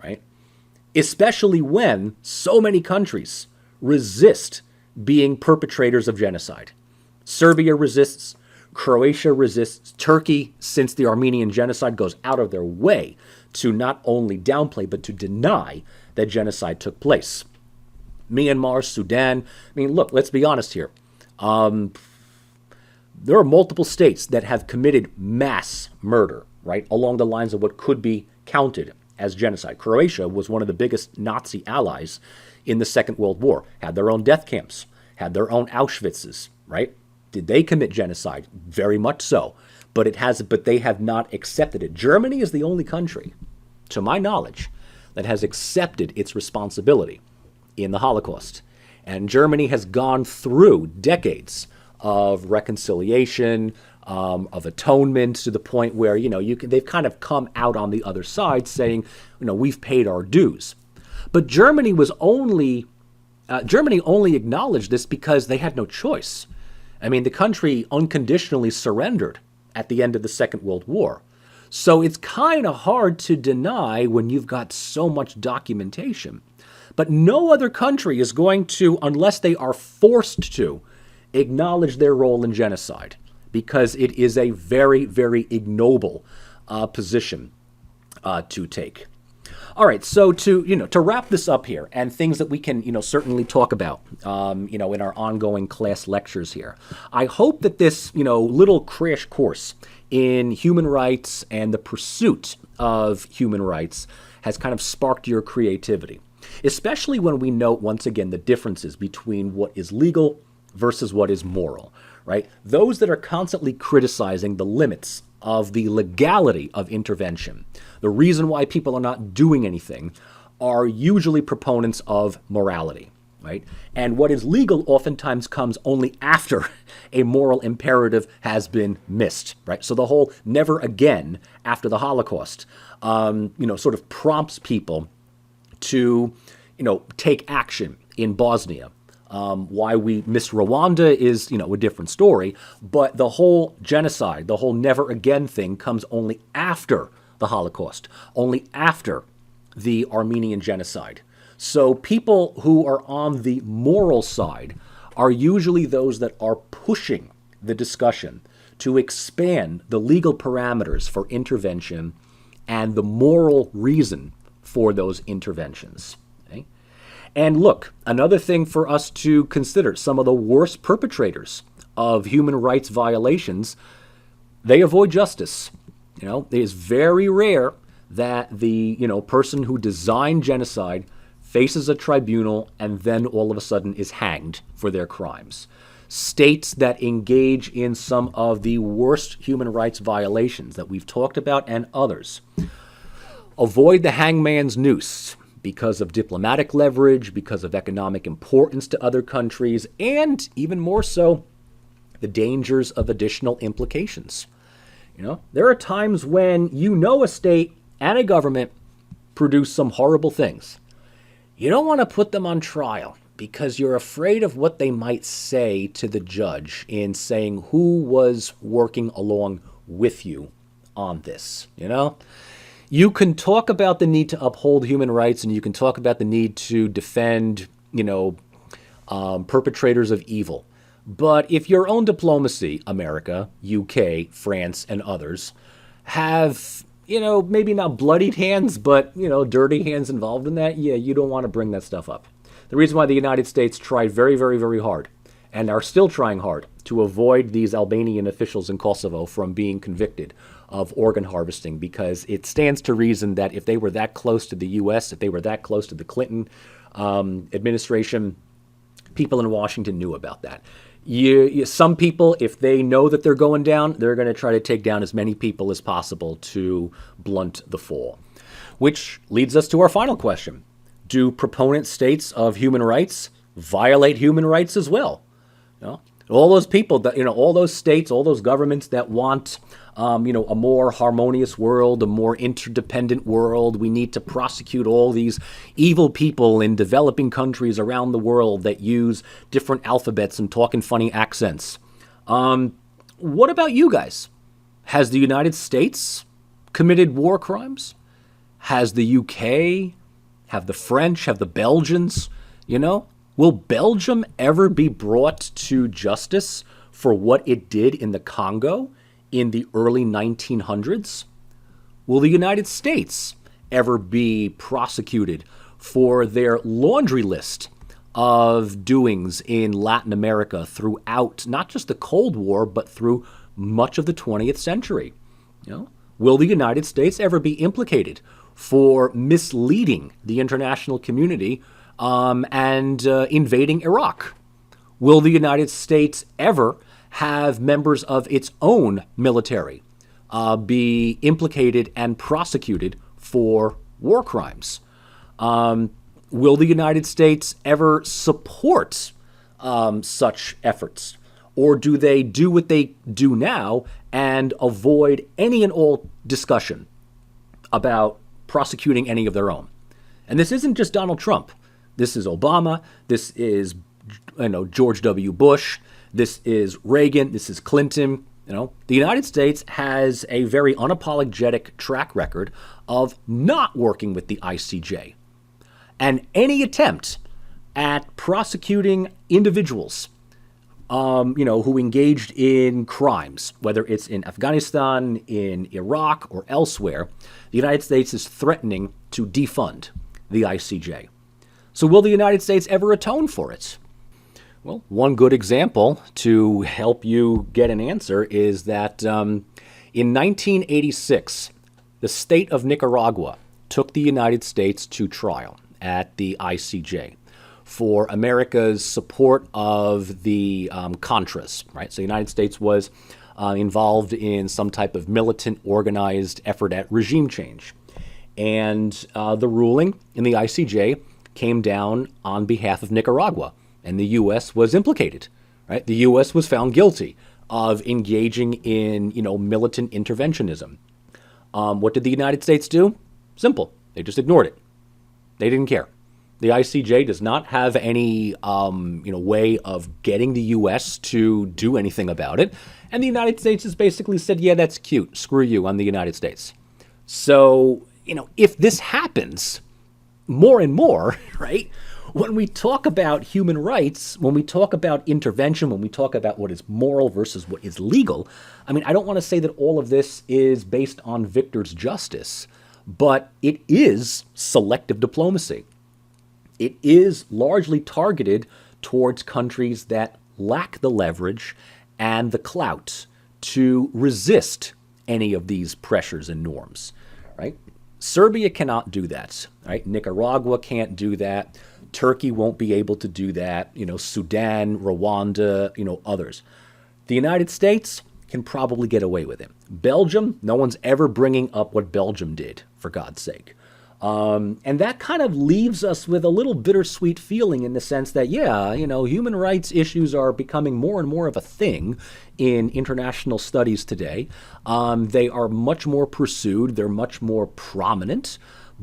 right? Especially when so many countries resist being perpetrators of genocide. Serbia resists, Croatia resists, Turkey, since the Armenian genocide, goes out of their way to not only downplay, but to deny that genocide took place. Myanmar, Sudan, I mean, look, let's be honest here. There are multiple states that have committed mass murder, right, along the lines of what could be counted as genocide. Croatia was one of the biggest Nazi allies in the Second World War, had their own death camps, had their own Auschwitzes, right? Did they commit genocide? Very much so. But they have not accepted it. Germany is the only country, to my knowledge, that has accepted its responsibility in the Holocaust. And Germany has gone through decades of reconciliation, of atonement, to the point where, they've kind of come out on the other side saying, we've paid our dues. But Germany only acknowledged this because they had no choice. I mean, the country unconditionally surrendered at the end of the Second World War. So it's kind of hard to deny when you've got so much documentation. But no other country is going to, unless they are forced to, acknowledge their role in genocide, because it is a very, very ignoble position to take. All right, so to wrap this up here, and things that we can certainly talk about in our ongoing class lectures here, I hope that this little crash course in human rights and the pursuit of human rights has kind of sparked your creativity, especially when we note once again the differences between what is legal versus what is moral, right? Those that are constantly criticizing the limits of the legality of intervention, the reason why people are not doing anything, are usually proponents of morality, right? And what is legal oftentimes comes only after a moral imperative has been missed, right? So the whole never again after the Holocaust, sort of prompts people to, take action in Bosnia. Why we miss Rwanda is, a different story, but the whole genocide, the whole never again thing comes only after the Holocaust, only after the Armenian genocide. So people who are on the moral side are usually those that are pushing the discussion to expand the legal parameters for intervention and the moral reason for those interventions. Okay? And look, another thing for us to consider, some of the worst perpetrators of human rights violations, they avoid justice. It is very rare that the person who designed genocide faces a tribunal and then all of a sudden is hanged for their crimes. States that engage in some of the worst human rights violations that we've talked about and others avoid the hangman's noose because of diplomatic leverage, because of economic importance to other countries, and even more so, the dangers of additional implications. There are times when a state and a government produce some horrible things. You don't want to put them on trial because you're afraid of what they might say to the judge in saying who was working along with you on this, You can talk about the need to uphold human rights, and you can talk about the need to defend, perpetrators of evil. But if your own diplomacy, America, UK, France, and others, have, maybe not bloodied hands, but, dirty hands involved in that, you don't want to bring that stuff up. The reason why the United States tried very, very, very hard, and are still trying hard, to avoid these Albanian officials in Kosovo from being convicted of organ harvesting, because it stands to reason that if they were that close to the U.S., if they were that close to the Clinton administration, people in Washington knew about that. Some people, if they know that they're going down, they're going to try to take down as many people as possible to blunt the fall. Which leads us to our final question. Do proponent states of human rights violate human rights as well? All those people, that all those states, all those governments that want a more harmonious world, a more interdependent world. We need to prosecute all these evil people in developing countries around the world that use different alphabets and talk in funny accents. What about you guys? Has the United States committed war crimes? Has the UK? Have the French? Have the Belgians? Will Belgium ever be brought to justice for what it did in the Congo in the early 1900s? Will the United States ever be prosecuted for their laundry list of doings in Latin America throughout not just the Cold War, but through much of the 20th century? Will the United States ever be implicated for misleading the international community and invading Iraq? Will the United States ever have members of its own military be implicated and prosecuted for war crimes? Will the United States ever support such efforts? Or do they do what they do now and avoid any and all discussion about prosecuting any of their own? And this isn't just Donald Trump. This is Obama. This is George W. Bush. This is Reagan. This is Clinton. The United States has a very unapologetic track record of not working with the ICJ. And any attempt at prosecuting individuals, who engaged in crimes, whether it's in Afghanistan, in Iraq, or elsewhere, the United States is threatening to defund the ICJ. So will the United States ever atone for it? Well, one good example to help you get an answer is that in 1986, the state of Nicaragua took the United States to trial at the ICJ for America's support of the Contras, right? So the United States was involved in some type of militant organized effort at regime change. And the ruling in the ICJ came down on behalf of Nicaragua, and the U.S. was implicated, right? The U.S. was found guilty of engaging in, militant interventionism. What did the United States do? Simple. They just ignored it. They didn't care. The ICJ does not have any, way of getting the U.S. to do anything about it. And the United States has basically said, yeah, that's cute. Screw you. I'm the United States. So, if this happens more and more, right, when we talk about human rights, when we talk about intervention, when we talk about what is moral versus what is legal, I don't want to say that all of this is based on victor's justice, but it is selective diplomacy. It is largely targeted towards countries that lack the leverage and the clout to resist any of these pressures and norms, right? Serbia cannot do that, right? Nicaragua can't do that. Turkey won't be able to do that. Sudan, Rwanda, others. The United States can probably get away with it. Belgium, no one's ever bringing up what Belgium did, for God's sake. And that kind of leaves us with a little bittersweet feeling in the sense that, human rights issues are becoming more and more of a thing in international studies today. They are much more pursued. They're much more prominent.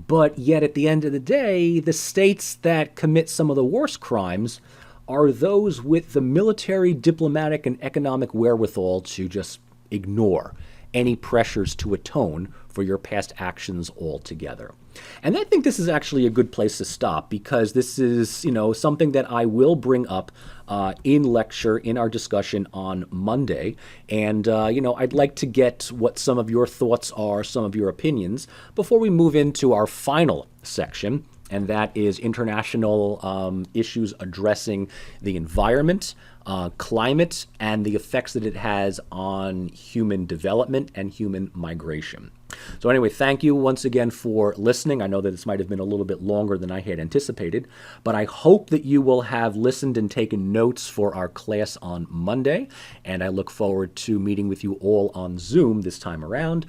But yet at the end of the day, the states that commit some of the worst crimes are those with the military, diplomatic, and economic wherewithal to just ignore any pressures to atone for your past actions altogether. And I think this is actually a good place to stop because this is, something that I will bring up in lecture in our discussion on Monday. And, I'd like to get what some of your thoughts are, some of your opinions, before we move into our final section, and that is international issues addressing the environment, climate, and the effects that it has on human development and human migration. So anyway, thank you once again for listening. I know that this might have been a little bit longer than I had anticipated, but I hope that you will have listened and taken notes for our class on Monday, and I look forward to meeting with you all on Zoom this time around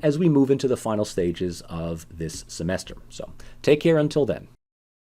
as we move into the final stages of this semester. So take care until then.